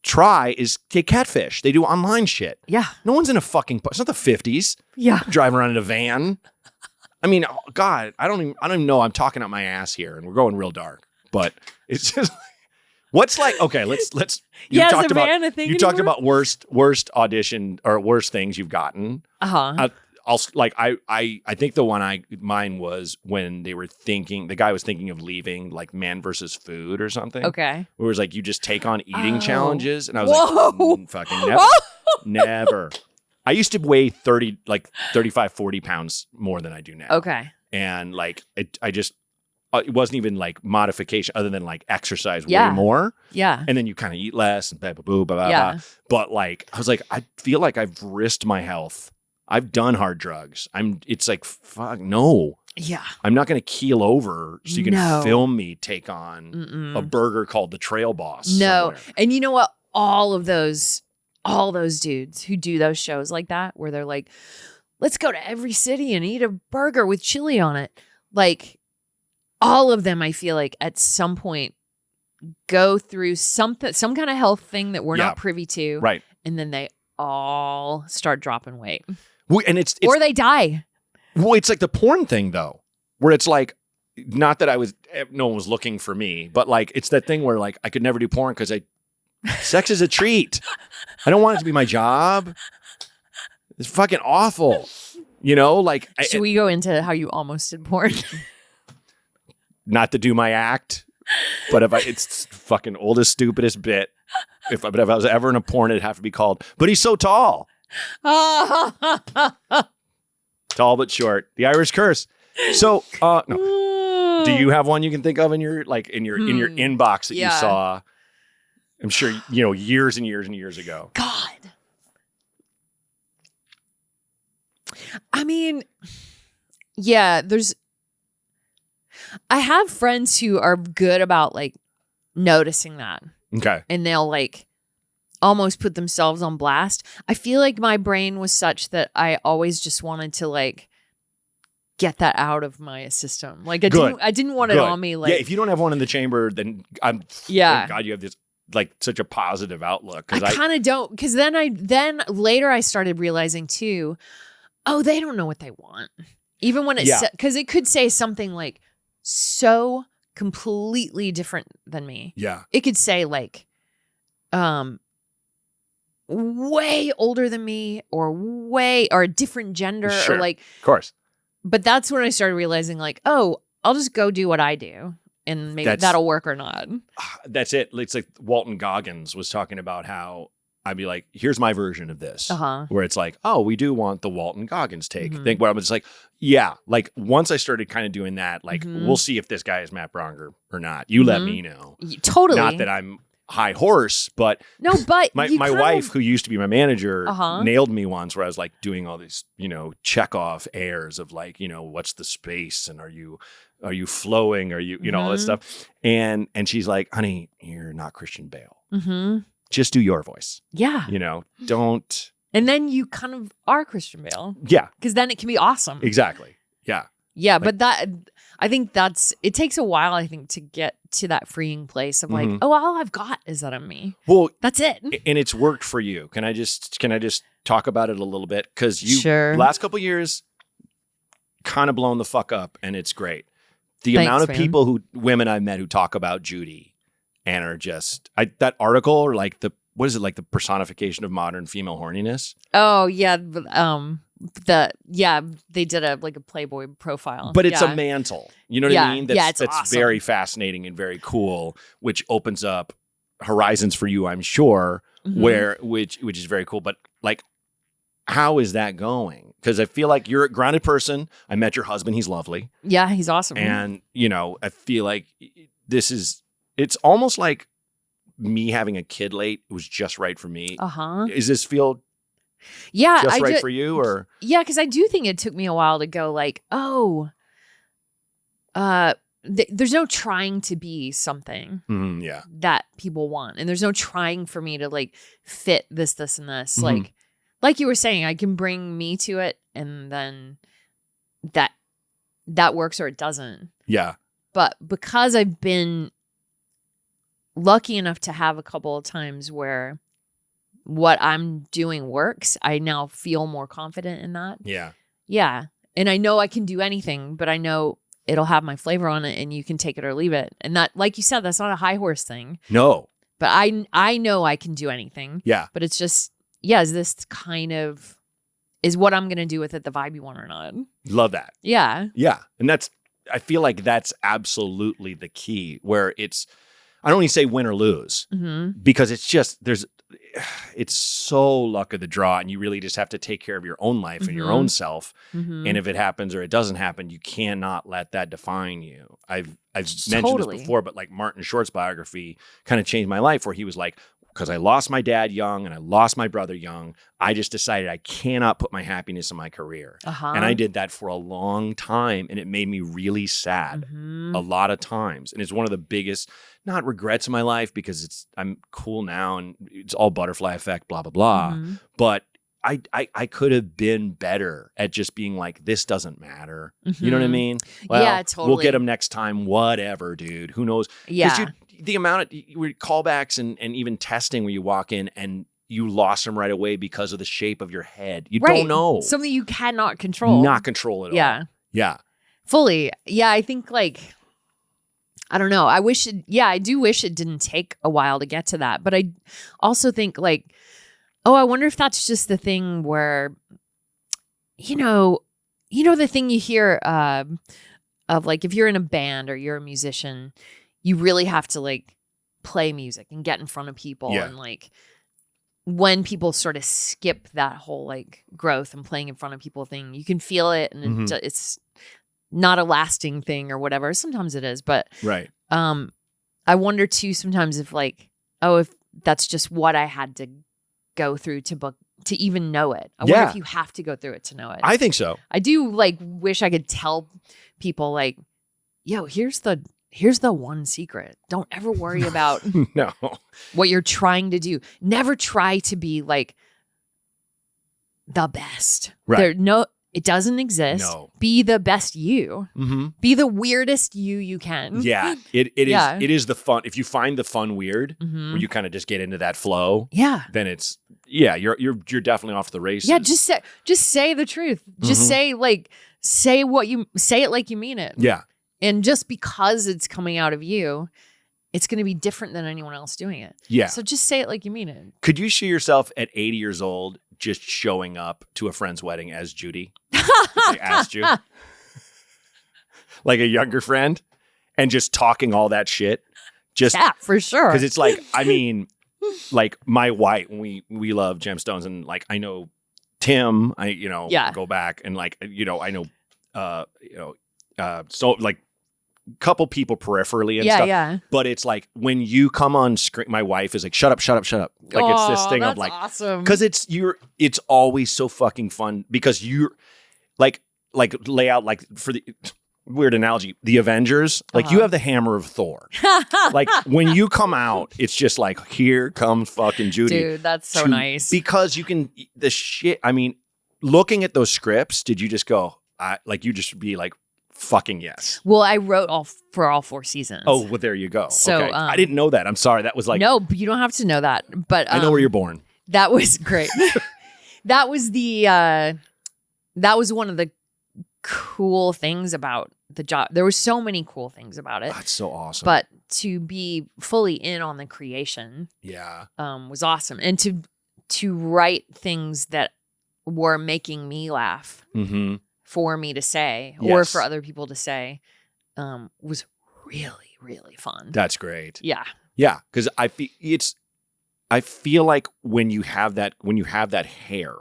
try is they catfish. They do online shit. Yeah. No one's in a fucking. It's not the 50s. Yeah. Driving around in a van. I mean, oh God, I don't even know. I'm talking out my ass here, and we're going real dark. But it's just what's like. Okay, let's. You Yeah, talked is a about van a thing you talked anymore? about worst audition or worst things you've gotten. Uh-huh. I'll like I think the one mine was when they were thinking the guy was thinking of leaving like Man versus Food or something. Okay. Where it was like you just take on eating Oh. challenges, and I was Whoa. like, fucking never, never. I used to weigh 35, 40 pounds more than I do now. Okay. And like it wasn't even like modification other than like exercise Yeah. way more. Yeah. And then you kind of eat less and blah, blah, blah, blah, blah, Yeah. blah. But like, I was like, I feel like I've risked my health. I've done hard drugs. It's like, fuck, no. Yeah. I'm not going to keel over so you can No. film me take on Mm-mm. a burger called the Trail Boss. No. somewhere. And you know what? All those dudes who do those shows like that, where they're like, let's go to every city and eat a burger with chili on it. Like all of them, I feel like at some point go through some kind of health thing that we're Yeah. not privy to. Right. And then they all start dropping weight. And it's Or they die. well, it's like the porn thing though, where it's like, not that no one was looking for me, but like, it's that thing where like I could never do porn because sex is a treat. I don't want it to be my job. It's fucking awful. You know, like Should we go into how you almost did porn? not to do my act, but it's fucking oldest, stupidest bit. But if I was ever in a porn, it'd have to be called, but he's so tall. Tall but short. The Irish curse. So, no. Do you have one you can think of in your inbox that you Yeah. saw? I'm sure, years and years and years ago. God. I mean, yeah, I have friends who are good about like noticing that. Okay. And they'll like almost put themselves on blast. I feel like my brain was such that I always just wanted to like get that out of my system. Like I didn't want it on me. Like, yeah, if you don't have one in the chamber, then thank God you have this like such a positive outlook. I kind of don't, because then later I started realizing too, oh, they don't know what they want. Even when it's because it could say something like so completely different than me. Yeah. It could say like way older than me or a different gender Sure. or like, of course. But that's when I started realizing like, oh, I'll just go do what I do and maybe that'll work or not. That's it. It's like Walton Goggins was talking about how I'd be like, here's my version of this, where it's like, oh, we do want the Walton Goggins take. Think what I'm just like, yeah, like once I started kind of doing that, like we'll see if this guy is Matt Braunger or not. You let me know. Totally. Not that I'm high horse, but no, but my wife, who used to be my manager, nailed me once where I was like doing all these, Chekhov airs of like, what's the space and are you flowing? Are you, all this stuff. And she's like, honey, you're not Christian Bale. Just do your voice. Yeah. Don't. And then you kind of are Christian Bale. Yeah. Because then it can be awesome. Exactly. Yeah. Yeah. Like, but I think it takes a while, I think, to get to that freeing place of like, oh, all I've got is that of me. Well, that's it. And it's worked for you. Can I just talk about it a little bit? Because last couple of years kind of blown the fuck up and it's great. The amount of women I've met who talk about Judy and are just that article or like the personification of modern female horniness. Oh yeah. They did a Playboy profile. But it's a mantle. You know what I mean? That's awesome. Very fascinating and very cool, which opens up horizons for you, I'm sure, which is very cool. But like, how is that going? Because I feel like you're a grounded person. I met your husband. He's lovely. Yeah, he's awesome. And, I feel like it's almost like me having a kid late. It was just right for me. Is this feel just right for you? Or yeah, because I do think it took me a while to go like, oh, there's no trying to be something that people want. And there's no trying for me to like fit this, and this. Like you were saying, I can bring me to it and then that works or it doesn't. Yeah. But because I've been lucky enough to have a couple of times where what I'm doing works, I now feel more confident in that. Yeah. Yeah. And I know I can do anything, but I know it'll have my flavor on it and you can take it or leave it. And that, like you said, that's not a high horse thing. No. But I know I can do anything. Yeah. But it's just, is this is what I'm going to do with it the vibe you want or not? Love that. Yeah. Yeah. And I feel like that's absolutely the key where I don't even say win or lose because it's so luck of the draw and you really just have to take care of your own life and your own self. And if it happens or it doesn't happen, you cannot let that define you. I've mentioned this before, but like Martin Short's biography kind of changed my life where he was like, because I lost my dad young and I lost my brother young, I just decided I cannot put my happiness in my career. And I did that for a long time and it made me really sad a lot of times. And it's one of the biggest, not regrets in my life because I'm cool now and it's all butterfly effect, blah, blah, blah. But I could have been better at just being like, this doesn't matter. You know what I mean? Well, yeah, totally. We'll get them next time, whatever, dude. Who knows? Yeah. The amount of callbacks and even testing where you walk in and you lost them right away because of the shape of your head. You don't know. Something you cannot control. Not control at all. Yeah. Fully. Yeah, I think like, I don't know. I do wish it didn't take a while to get to that. But I also think like, oh, I wonder if that's just the thing where, the thing you hear of like, if you're in a band or you're a musician, you really have to like play music and get in front of people. And like when people sort of skip that whole like growth and playing in front of people thing, you can feel it and it's not a lasting thing or whatever. Sometimes it is, but I wonder too sometimes if like, oh, if that's just what I had to go through to even know it. I wonder Yeah. if you have to go through it to know it. I think so. I do like wish I could tell people like, yo, here's the one secret. Don't ever worry about No. what you're trying to do. Never try to be like the best. Right. It doesn't exist. No. Be the best you. Mm-hmm. Be the weirdest you can. Yeah. It Yeah. is. It is the fun. If you find the fun weird, Mhm. where you kind of just get into that flow, Yeah. then it's you're definitely off the races. Yeah, just say the truth. Just say it like you mean it. Yeah. And just because it's coming out of you, it's going to be different than anyone else doing it. Yeah. So just say it like you mean it. Could you see yourself at 80 years old just showing up to a friend's wedding as Judy? If they asked you. Like a younger friend and just talking all that shit. Just Yeah, for sure. because it's like, I mean, like my wife, we love gemstones, and like I know Tim, Yeah. go back and like, I know so like couple people peripherally and stuff. Yeah. But it's like when you come on screen, my wife is like, shut up. Like it's this thing of like, awesome. because it's always so fucking fun because you're like lay out like for the weird analogy, the Avengers, like you have the hammer of Thor. Like when you come out, it's just like, here comes fucking Judy. Dude, that's so nice. Because you can, the shit, I mean, looking at those scripts, did you just go, you just be like, fucking yes. Well, I wrote for all 4 seasons. Oh, well, there you go. So, okay. I didn't know that. I'm sorry. That was like, no, but you don't have to know that. But I know where you're born. That was great. that was one of the cool things about the job. There were so many cool things about it. That's so awesome. But to be fully in on the creation, yeah, was awesome, and to write things that were making me laugh for me to say or for other people to say, was really, really fun. That's great. Yeah, yeah, because I feel like when you have that hair,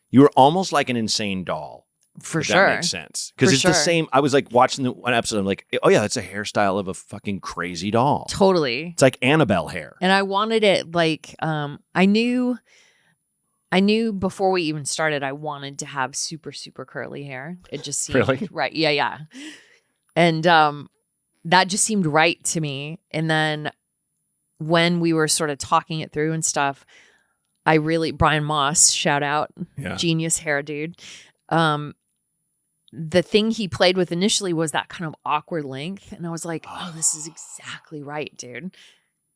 you're almost like an insane doll. For if sure. That makes sense. Because it's the same. I was like watching one episode. I'm like, oh yeah, it's a hairstyle of a fucking crazy doll. Totally. It's like Annabelle hair. And I wanted it like, I knew before we even started, I wanted to have super, super curly hair. It just seemed Really? right. Yeah. And that just seemed right to me. And then when we were sort of talking it through and stuff, Brian Moss, shout out, genius hair dude. The thing he played with initially was that kind of awkward length. And I was like, oh, this is exactly right, dude.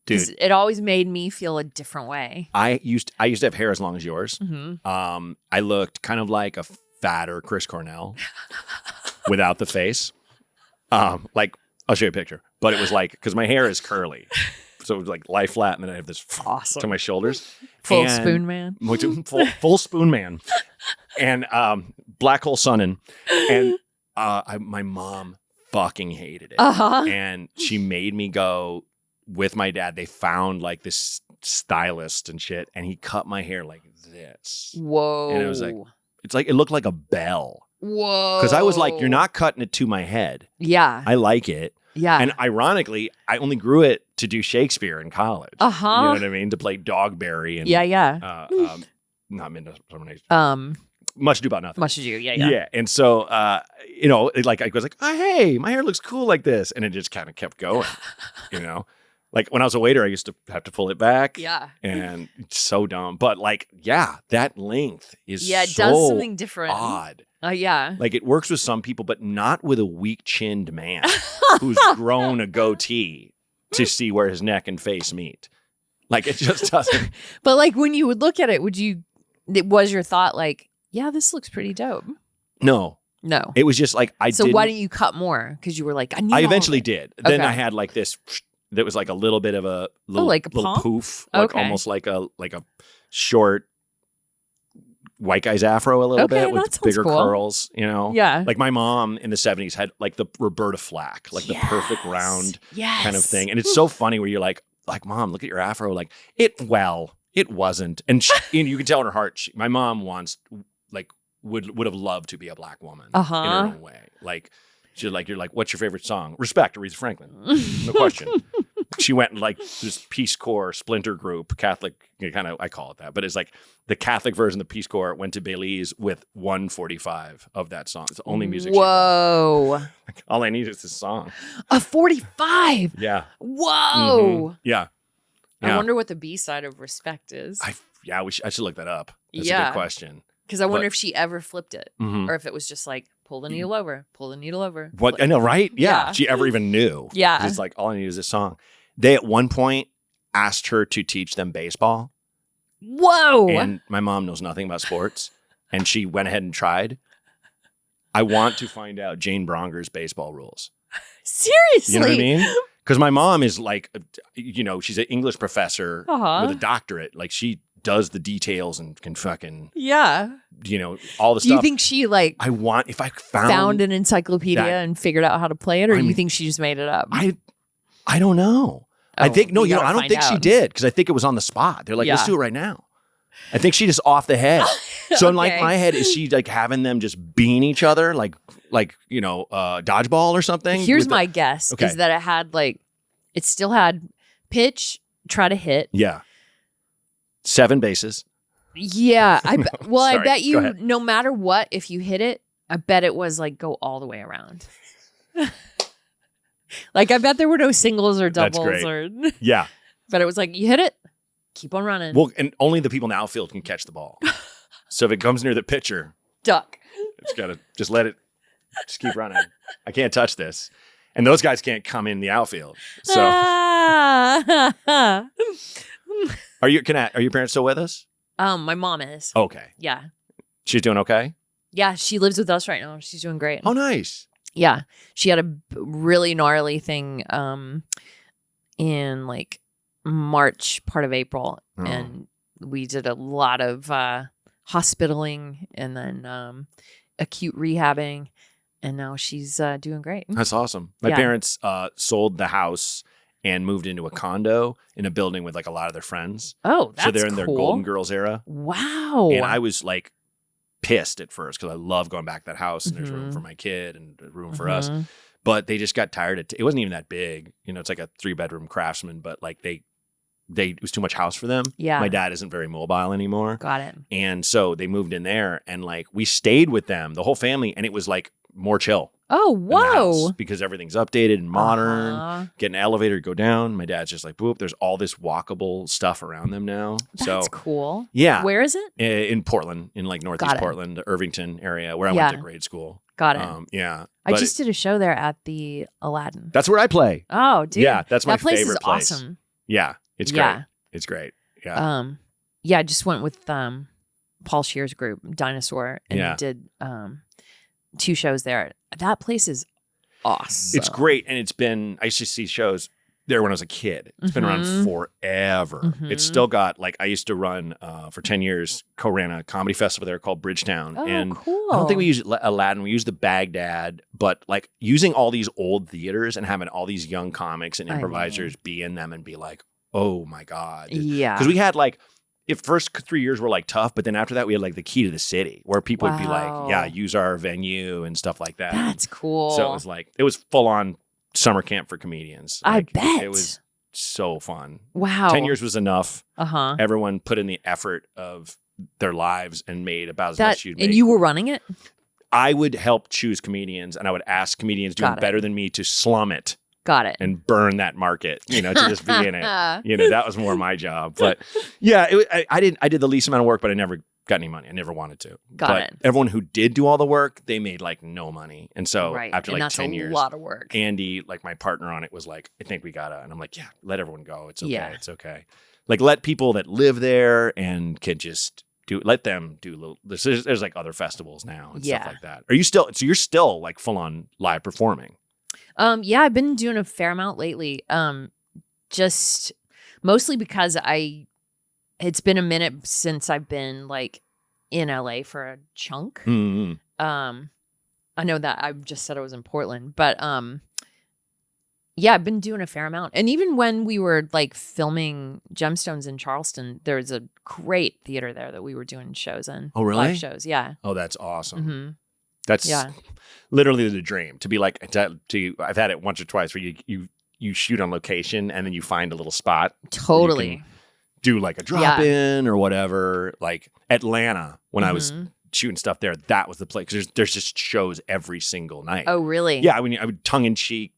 Dude, it always made me feel a different way. I used to have hair as long as yours. I looked kind of like a fatter Chris Cornell without the face. Like I'll show you a picture, but it was like, because my hair is curly. So it was like lie flat, and then I have this to my shoulders. Full spoon man. Full spoon man. And black hole sunning. And my mom fucking hated it. And she made me go with my dad. They found like this stylist and shit, and he cut my hair like this. Whoa. And it was like, it looked like a bell. Whoa. Because I was like, you're not cutting it to my head. Yeah. I like it. Yeah. And ironically, I only grew it to do Shakespeare in college. You know what I mean? To play Dogberry and not Midsummer Much Ado About Nothing. Much Ado, yeah. Yeah. And so I was like, oh, hey, my hair looks cool like this. And it just kind of kept going. Like when I was a waiter, I used to have to pull it back. Yeah. And it's so dumb. But like, that length is it so does something different. Odd. Yeah. Like it works with some people, but not with a weak-chinned man who's grown a goatee to see where his neck and face meet. Like it just doesn't. But like when you would look at it, was your thought like, yeah, this looks pretty dope? No. It was just like So why didn't you cut more? Because you were like, I eventually did. Then I had like this that was like a little bit of a little poof, like almost like a short white guy's afro a little bit with bigger curls, Yeah. Like my mom in the 70s had like the Roberta Flack, like the perfect round kind of thing. And it's so funny where you're like, Mom, look at your afro. Like it wasn't. And you can tell in her heart, my mom would have loved to be a black woman in her own way. Like she's like, you're like, what's your favorite song? Respect, Aretha Franklin. No question. she went like this Peace Corps splinter group, Catholic, I call it that, but it's like the Catholic version of the Peace Corps went to Belize with 145 of that song. It's the only music. Whoa. All I need is this song. A 45. Yeah. Whoa. Yeah. I wonder what the B-side of Respect is. I should look that up. That's a Yeah. good question. Because I wonder if she ever flipped it, Mhm. or if it was just like pull the needle over, pull the needle over. What I know, right? Yeah. Yeah. She ever even knew. Yeah. It's like all I need is this song. They at one point asked her to teach them baseball. Whoa. And my mom knows nothing about sports. And she went ahead and tried. I want to find out Jane Braunger's baseball rules. Seriously. You know what I mean? Because my mom is like, she's an English professor Uh-huh. with a doctorate. Like she does the details and can fucking, Yeah. all the Do you stuff. think she like I want, if I found an encyclopedia that- and figured out how to play it, or I do you mean, think she just made it up? I don't know. I Oh, think, no, we gotta I don't find think she out. did because I think it was on the spot. They're like, let's Yeah. do it right now. I think she just off the head. So in like Okay. my head, is she like having them just bean each other like dodgeball or something? Here's with my guess Okay. is that it still had pitch, try to hit. Yeah. 7 bases. Yeah. I Sorry, bet go you, ahead. no matter what, if you hit it, I bet it was like go all the way around. Like I bet there were no singles or That's doubles great. Yeah. but it was like you hit it, keep on running. Well, and only the people in the outfield can catch the ball. So if it comes near the pitcher, Duck. it's got to just let it just keep running. I can't touch this. And those guys can't come in the outfield. So are your parents still with us? My mom is. Okay. Yeah. She's doing okay? Yeah, she lives with us right now. She's doing great. Oh, nice. Yeah. She had a really gnarly thing in like March, part of April. Oh. And we did a lot of hospitaling and then acute rehabbing. And now she's doing great. That's awesome. My Yeah. parents sold the house and moved into a condo in a building with like a lot of their friends. Oh, that's So they're in their cool. Golden Girls era. Wow. And I was like pissed at first because I love going back to that house and there's room Mhm. for my kid and a room for us. Mhm. But they just got tired. It wasn't even that big. It's like a 3-bedroom Craftsman, but like it was too much house for them. Yeah. My dad isn't very mobile anymore. Got it. And so they moved in there and like we stayed with them, the whole family, and it was like more chill. Oh, than the house whoa. because everything's updated and modern. Uh-huh. Get an elevator, go down. My dad's just like, boop, there's all this walkable stuff around them now. That's So cool. yeah. Where is it? In Portland, in like Northeast Got it. Portland, the Irvington area where I Yeah. went to grade school. Got it. Yeah. I But just did a show there at the Aladdin. that's where I play. Oh, dude. Yeah, that's my that place favorite is place. awesome. Yeah. It's Yeah. great. It's great. Yeah. Yeah, I just went with Paul Shear's group, Dinosaur, and Yeah. did 2 shows there. That place is awesome. It's great. And I used to see shows there when I was a kid. It's been around Mhm. forever. Mhm. It's still got, like, I used to run for 10 years, co-ran a comedy festival there called Bridgetown. Oh, and cool. I don't think we used Aladdin. We used the Baghdad, but like using all these old theaters and having all these young comics and I improvisers be in them and be like, oh my God. Yeah. Because we had like, if first 3 years were like tough, but then after that we had like the Key to the City where people would be Wow. like, yeah, use our venue and stuff like that. That's cool. So it was full on summer camp for comedians. I Like, bet. It was so fun. wow. 10 years was enough. Uh-huh. Everyone put in the effort of their lives and made about as much you'd make. And you were running it? I would help choose comedians and I would ask comedians doing Got it. better than me to slum it Got it. and burn that market, to just be in it. That was more my job. But yeah, I did the least amount of work, but I never got any money. I never wanted to. Got it. Everyone who did do all the work, they made like no money. And so right. after and like that's 10 a years, lot of work. Andy, like my partner on it, was like, I think we gotta. And I'm like, yeah, let everyone go. It's okay. Yeah. It's okay. Like let people that live there and can just let them do little. There's like other festivals now and Yeah. stuff like that. You're still like full on live performing? Yeah, I've been doing a fair amount lately. Just mostly because it's been a minute since I've been like in LA for a chunk. Mm-hmm. I know that I just said I was in Portland, but yeah, I've been doing a fair amount. And even when we were like filming Gemstones in Charleston, there's a great theater there that we were doing shows in. Oh, really? Live shows, yeah. Oh, that's awesome. hmm That's Yeah. literally the dream to be like, I've had it once or twice where you you shoot on location and then you find a little spot. Totally. You can do like a drop in or whatever. Like Atlanta, when I was shooting stuff there, that was the place. Because there's just shows every single night. Oh, really? Yeah, I would tongue-in-cheekly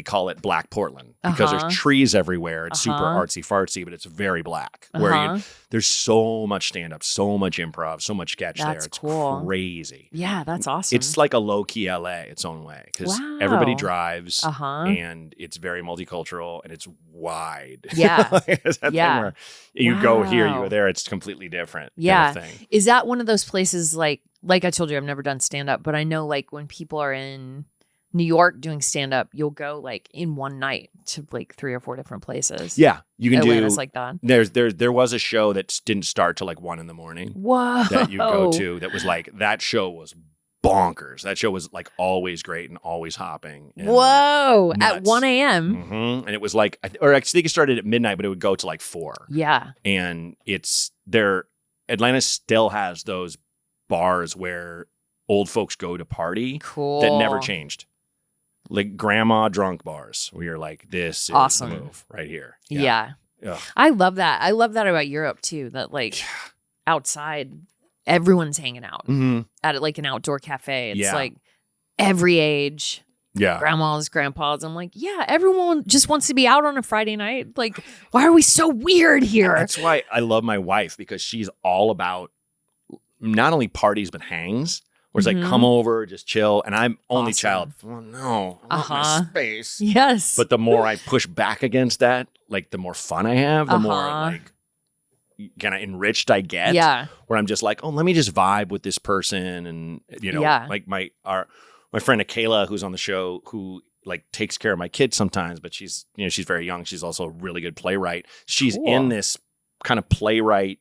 call it Black Portland because there's trees everywhere. It's super artsy-fartsy, but it's very black. Where there's so much stand-up, so much improv, so much sketch there. It's cool. Crazy. Yeah, that's awesome. It's like a low-key LA its own way because everybody drives and it's very multicultural and it's wide. Yeah. It's that thing where you go here, you go there, it's completely different. Yeah. Kind of thing. Is that one of those places like I told you, I've never done stand-up, but I know like when people are in New York doing stand-up, you'll go like in one night to like 3 or 4 different places. Yeah, you can Atlanta's do like that. There was a show that didn't start till like 1 a.m. Whoa. that you go to that was like, that show was bonkers. That show was like always great and always hopping. And whoa. like, at 1 a.m. And it was like, or I think it started at midnight, but it would go to like 4. Yeah. And Atlanta still has those bars where old folks go to party. Cool. That never changed. Like grandma drunk bars where you're like, this is awesome. the move right here. Yeah. I love that. I love that about Europe too, that like outside everyone's hanging out at like an outdoor cafe. It's like every age. Yeah. Grandmas, grandpas. I'm like, yeah, everyone just wants to be out on a Friday night. Like, why are we so weird here? That's why I love my wife, because she's all about not only parties but hangs. Where it's like, come over, just chill. And I'm only child. Well, no, I want my space. Yes. But the more I push back against that, like the more fun I have, the more like kind of enriched I get. Yeah. Where I'm just like, oh, let me just vibe with this person. And, you know, like my friend Akela, who's on the show, who like takes care of my kids sometimes, but she's very young. She's also a really good playwright. She's in this kind of playwright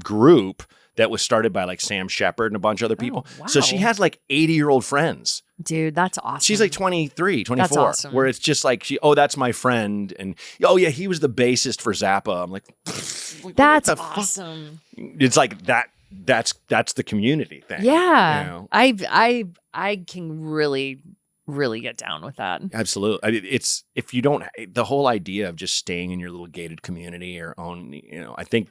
group that was started by like Sam Shepard and a bunch of other people. Wow. So she has like 80-year-old friends. Dude, that's awesome. She's like 23, 24. That's awesome. Where it's just like, that's my friend. And he was the bassist for Zappa. I'm like, that's awesome. It's like that's the community thing. Yeah. You know? I can really get down with that. Absolutely. I mean, it's, if you don't, the whole idea of just staying in your little gated community or own, I think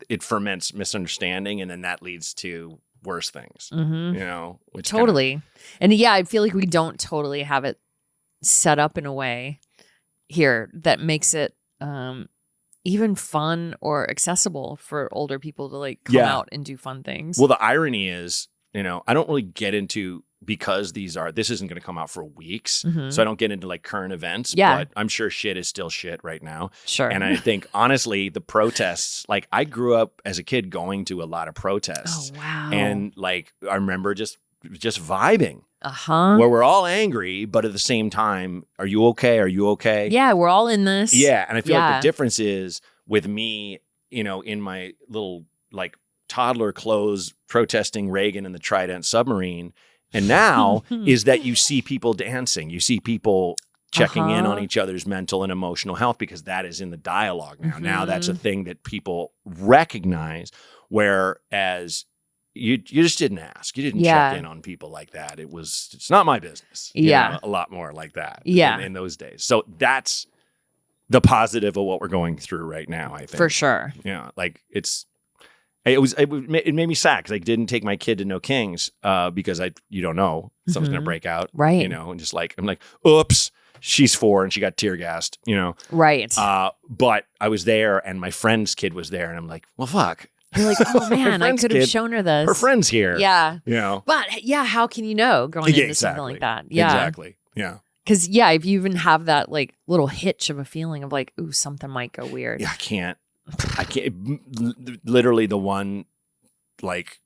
it ferments misunderstanding, and then that leads to worse things, which totally. And I feel like we don't totally have it set up in a way here that makes it even fun or accessible for older people to like come out and do fun things. Well, the irony is, I don't really get into, because this isn't going to come out for weeks. So I don't get into like current events, but I'm sure shit is still shit right now. Sure. And I think honestly, the protests, like I grew up as a kid going to a lot of protests. Oh, wow. And like, I remember just vibing. Where we're all angry, but at the same time, are you okay? Are you okay? Yeah, we're all in this. Yeah. And I feel like the difference is with me, in my little like toddler clothes protesting Reagan and the Trident submarine. And now is that you see people dancing, you see people checking in on each other's mental and emotional health, because that is in the dialogue now. Now that's a thing that people recognize, whereas you just didn't ask. You didn't check in on people like that. It's not my business. A lot more like that in those days. So that's the positive of what we're going through right now, I think. For sure. Yeah, like it made me sad because I didn't take my kid to No Kings because you don't know, something's gonna break out, right? And just like I'm like, oops, she's 4 and she got tear gassed, right? But I was there and my friend's kid was there, and I'm like, well, fuck. You're like, oh man, I could have shown her this. Her friend's here, yeah, But how can you know going into something like that? Yeah, exactly, yeah. Because if you even have that like little hitch of a feeling of like, ooh, something might go weird. Yeah, I can't. Literally the one, like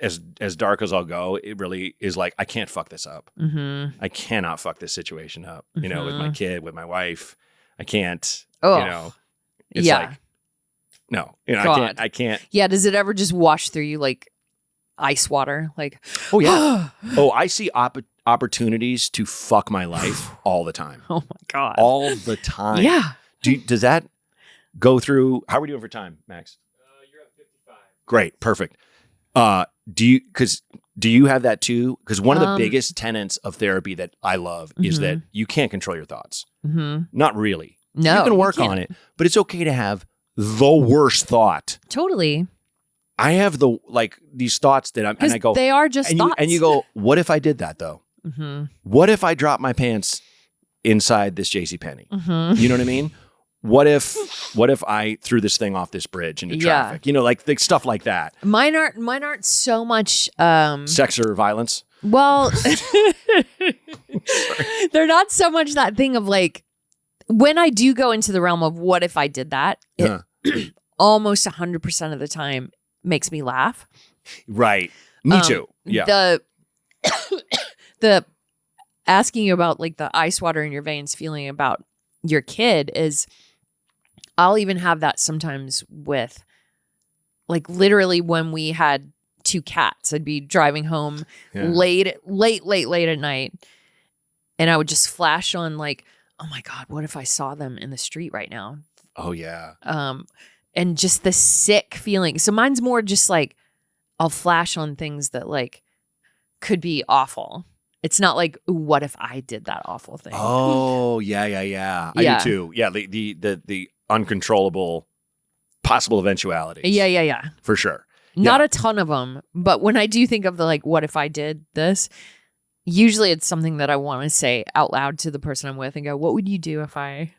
as dark as I'll go, it really is like, I can't fuck this up. I cannot fuck this situation up, with my kid, with my wife. I can't, it's like, no, I can't. Yeah. Does it ever just wash through you like ice water? Like, oh yeah. I see opportunities to fuck my life all the time. Oh my God. All the time. Yeah. Does that go through? How are we doing for time, Max? You're at 55. Great, perfect. Do you have that too? Because one of the biggest tenets of therapy that I love is that you can't control your thoughts. Not really. No, you can work on it, but it's okay to have the worst thought. Totally. I have these thoughts that and I go, they are just thoughts. And you go, what if I did that though? What if I dropped my pants inside this JCPenney? You know what I mean? What if I threw this thing off this bridge into traffic? You know, like stuff like that. Mine aren't so much sex or violence. Well, they're not so much that thing of like, when I do go into the realm of what if I did that, it almost 100% of the time makes me laugh. Right. Me too. Yeah. The asking you about like the ice water in your veins feeling about your kid is, I'll even have that sometimes with like literally when we had 2 cats. I'd be driving home late at night, and I would just flash on like, oh my God, what if I saw them in the street right now? Oh yeah. And just the sick feeling. So mine's more just like, I'll flash on things that like could be awful. It's not like, ooh, what if I did that awful thing? Oh yeah. I do too. Yeah, the uncontrollable possible eventualities. Yeah. For sure. Not a ton of them, but when I do think of the like, what if I did this? Usually it's something that I want to say out loud to the person I'm with and go, what would you do if I...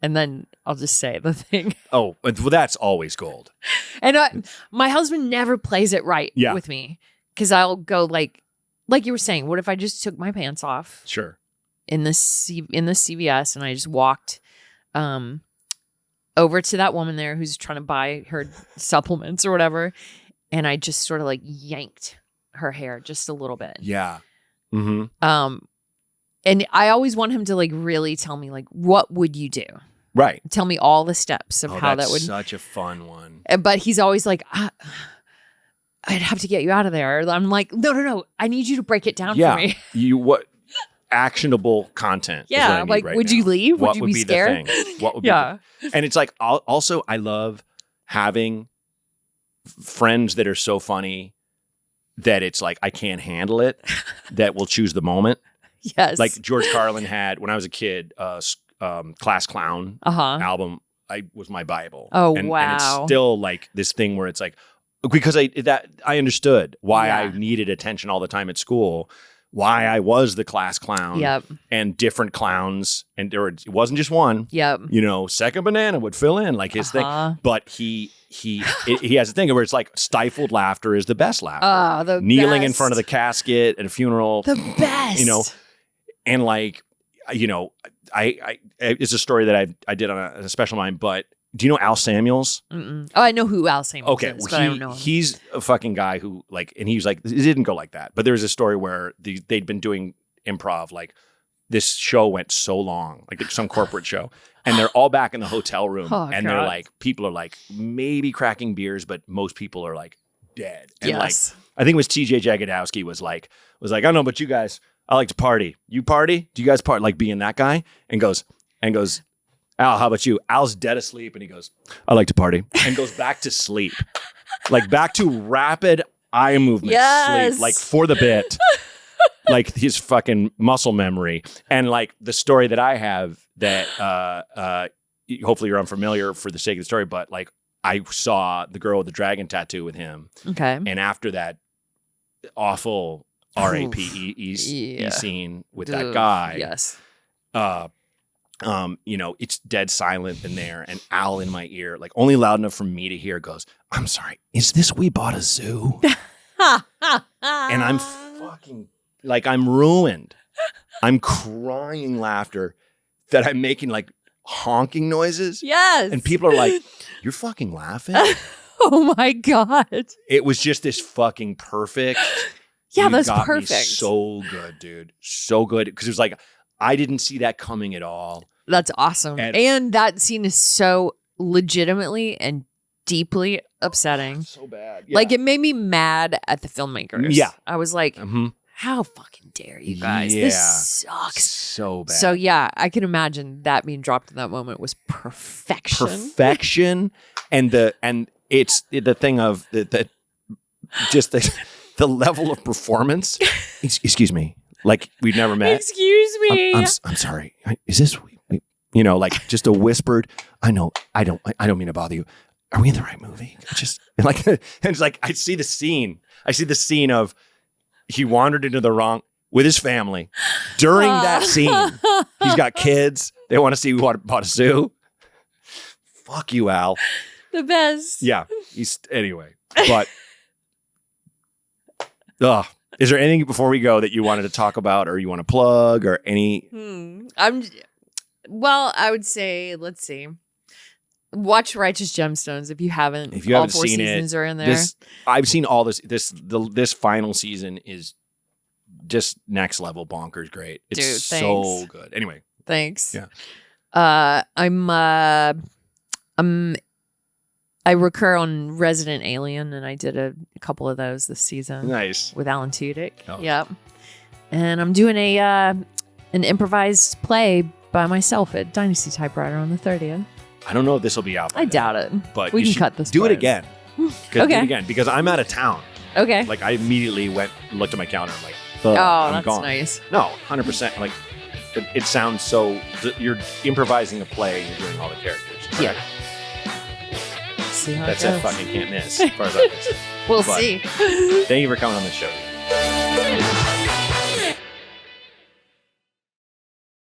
And then I'll just say the thing. Oh, well, that's always gold. And my husband never plays it right with me, because I'll go like you were saying, what if I just took my pants off? Sure. In the CVS and I just walked over to that woman there who's trying to buy her supplements or whatever, and I just sort of like yanked her hair just a little bit. Yeah. And I always want him to like really tell me like, what would you do? Right. Tell me all the steps of how that would. Such a fun one. But he's always like, I'd have to get you out of there. I'm like, no. I need you to break it down for me. What actionable content? Yeah. Is what I need like, right would now. you leave? What Would you be scared? The thing? What would be and it's like, also I love having friends that are so funny that it's like, I can't handle it, that will choose the moment. Yes. Like George Carlin had, when I was a kid, Class Clown album was my Bible. Oh, and, wow. And it's still like this thing where it's like, because I understood why I needed attention all the time at school, why I was the class clown and different clowns. And it wasn't just one. Yep. You know, Second Banana would fill in like his thing. But he has a thing where it's like stifled laughter is the best laughter. Oh, Kneeling in front of the casket at a funeral. The best. You know, and like, you know, I it's a story that I did on a special mind, but do you know Al Samuels? Mm-mm. Oh, I know who Al Samuels is, but I don't know him. He's a fucking guy who like, and he was like, it didn't go like that. But there was a story where they'd been doing improv, like this show went so long, like some corporate show, and they're all back in the hotel room, and they're like, people are like maybe cracking beers, but most people are like dead. And like, I think it was TJ Jagodowski was like, I don't know, but you guys, I like to party. You party? Do you guys party? Like being that guy? And goes, Al, how about you? Al's dead asleep, and he goes, I like to party, and goes back to sleep, like back to rapid eye movement sleep, like for the bit, like his fucking muscle memory. And like the story that I have that hopefully you're unfamiliar for the sake of the story, but like I saw the girl with the dragon tattoo with him. Okay. And after that awful RAPE scene with that guy. Yes. You know, it's dead silent in there, and Al in my ear, like only loud enough for me to hear, goes, I'm sorry, is this We Bought a Zoo? And I'm fucking, like, I'm ruined. I'm crying laughter that I'm making like honking noises. Yes. And people are like, you're fucking laughing? Oh my God. It was just this fucking perfect. Yeah, you that's got perfect. Me so good, dude. So good. Because it was like, I didn't see that coming at all. That's awesome. And that scene is so legitimately and deeply upsetting. So bad. Yeah. Like, it made me mad at the filmmakers. Yeah. I was like, how fucking dare you guys? Yeah. This sucks. So bad. So yeah, I can imagine that being dropped in that moment was perfection. Perfection. And it's the thing of just the the level of performance. Excuse me. Like we've never met. Excuse me. I'm sorry. Is this, you know, like just a whispered, I know, I don't mean to bother you. Are we in the right movie? Just like, and it's like, I see the scene of he wandered into the wrong with his family. During that scene, he's got kids. They want to see who bought a zoo. Fuck you, Al. The best. Yeah. Anyway, but is there anything before we go that you wanted to talk about or you want to plug or any? I would say, let's see. Watch Righteous Gemstones if you haven't. If you haven't all 4 seen seasons it, are in there. I've seen all this. This final season is just next level bonkers great. It's Dude, so good. Anyway, thanks. Yeah. I recur on Resident Alien, and I did a couple of those this season. Nice. With Alan Tudyk. Oh. Yep. And I'm doing an improvised play by myself at Dynasty Typewriter on the 30th. I don't know if this will be out. I doubt it. But we you can should cut this. Do part. it again. Okay. Do it again because I'm out of town. Okay. Like I immediately looked at my calendar. I'm like, I'm that's gone. Nice. No, 100%. Like it sounds so. You're improvising a play and you're doing all the characters. Correct? Yeah. See how That's it it. goes. Fucking can't miss. As far as I'm concerned. We'll But see. Thank you for coming on the show.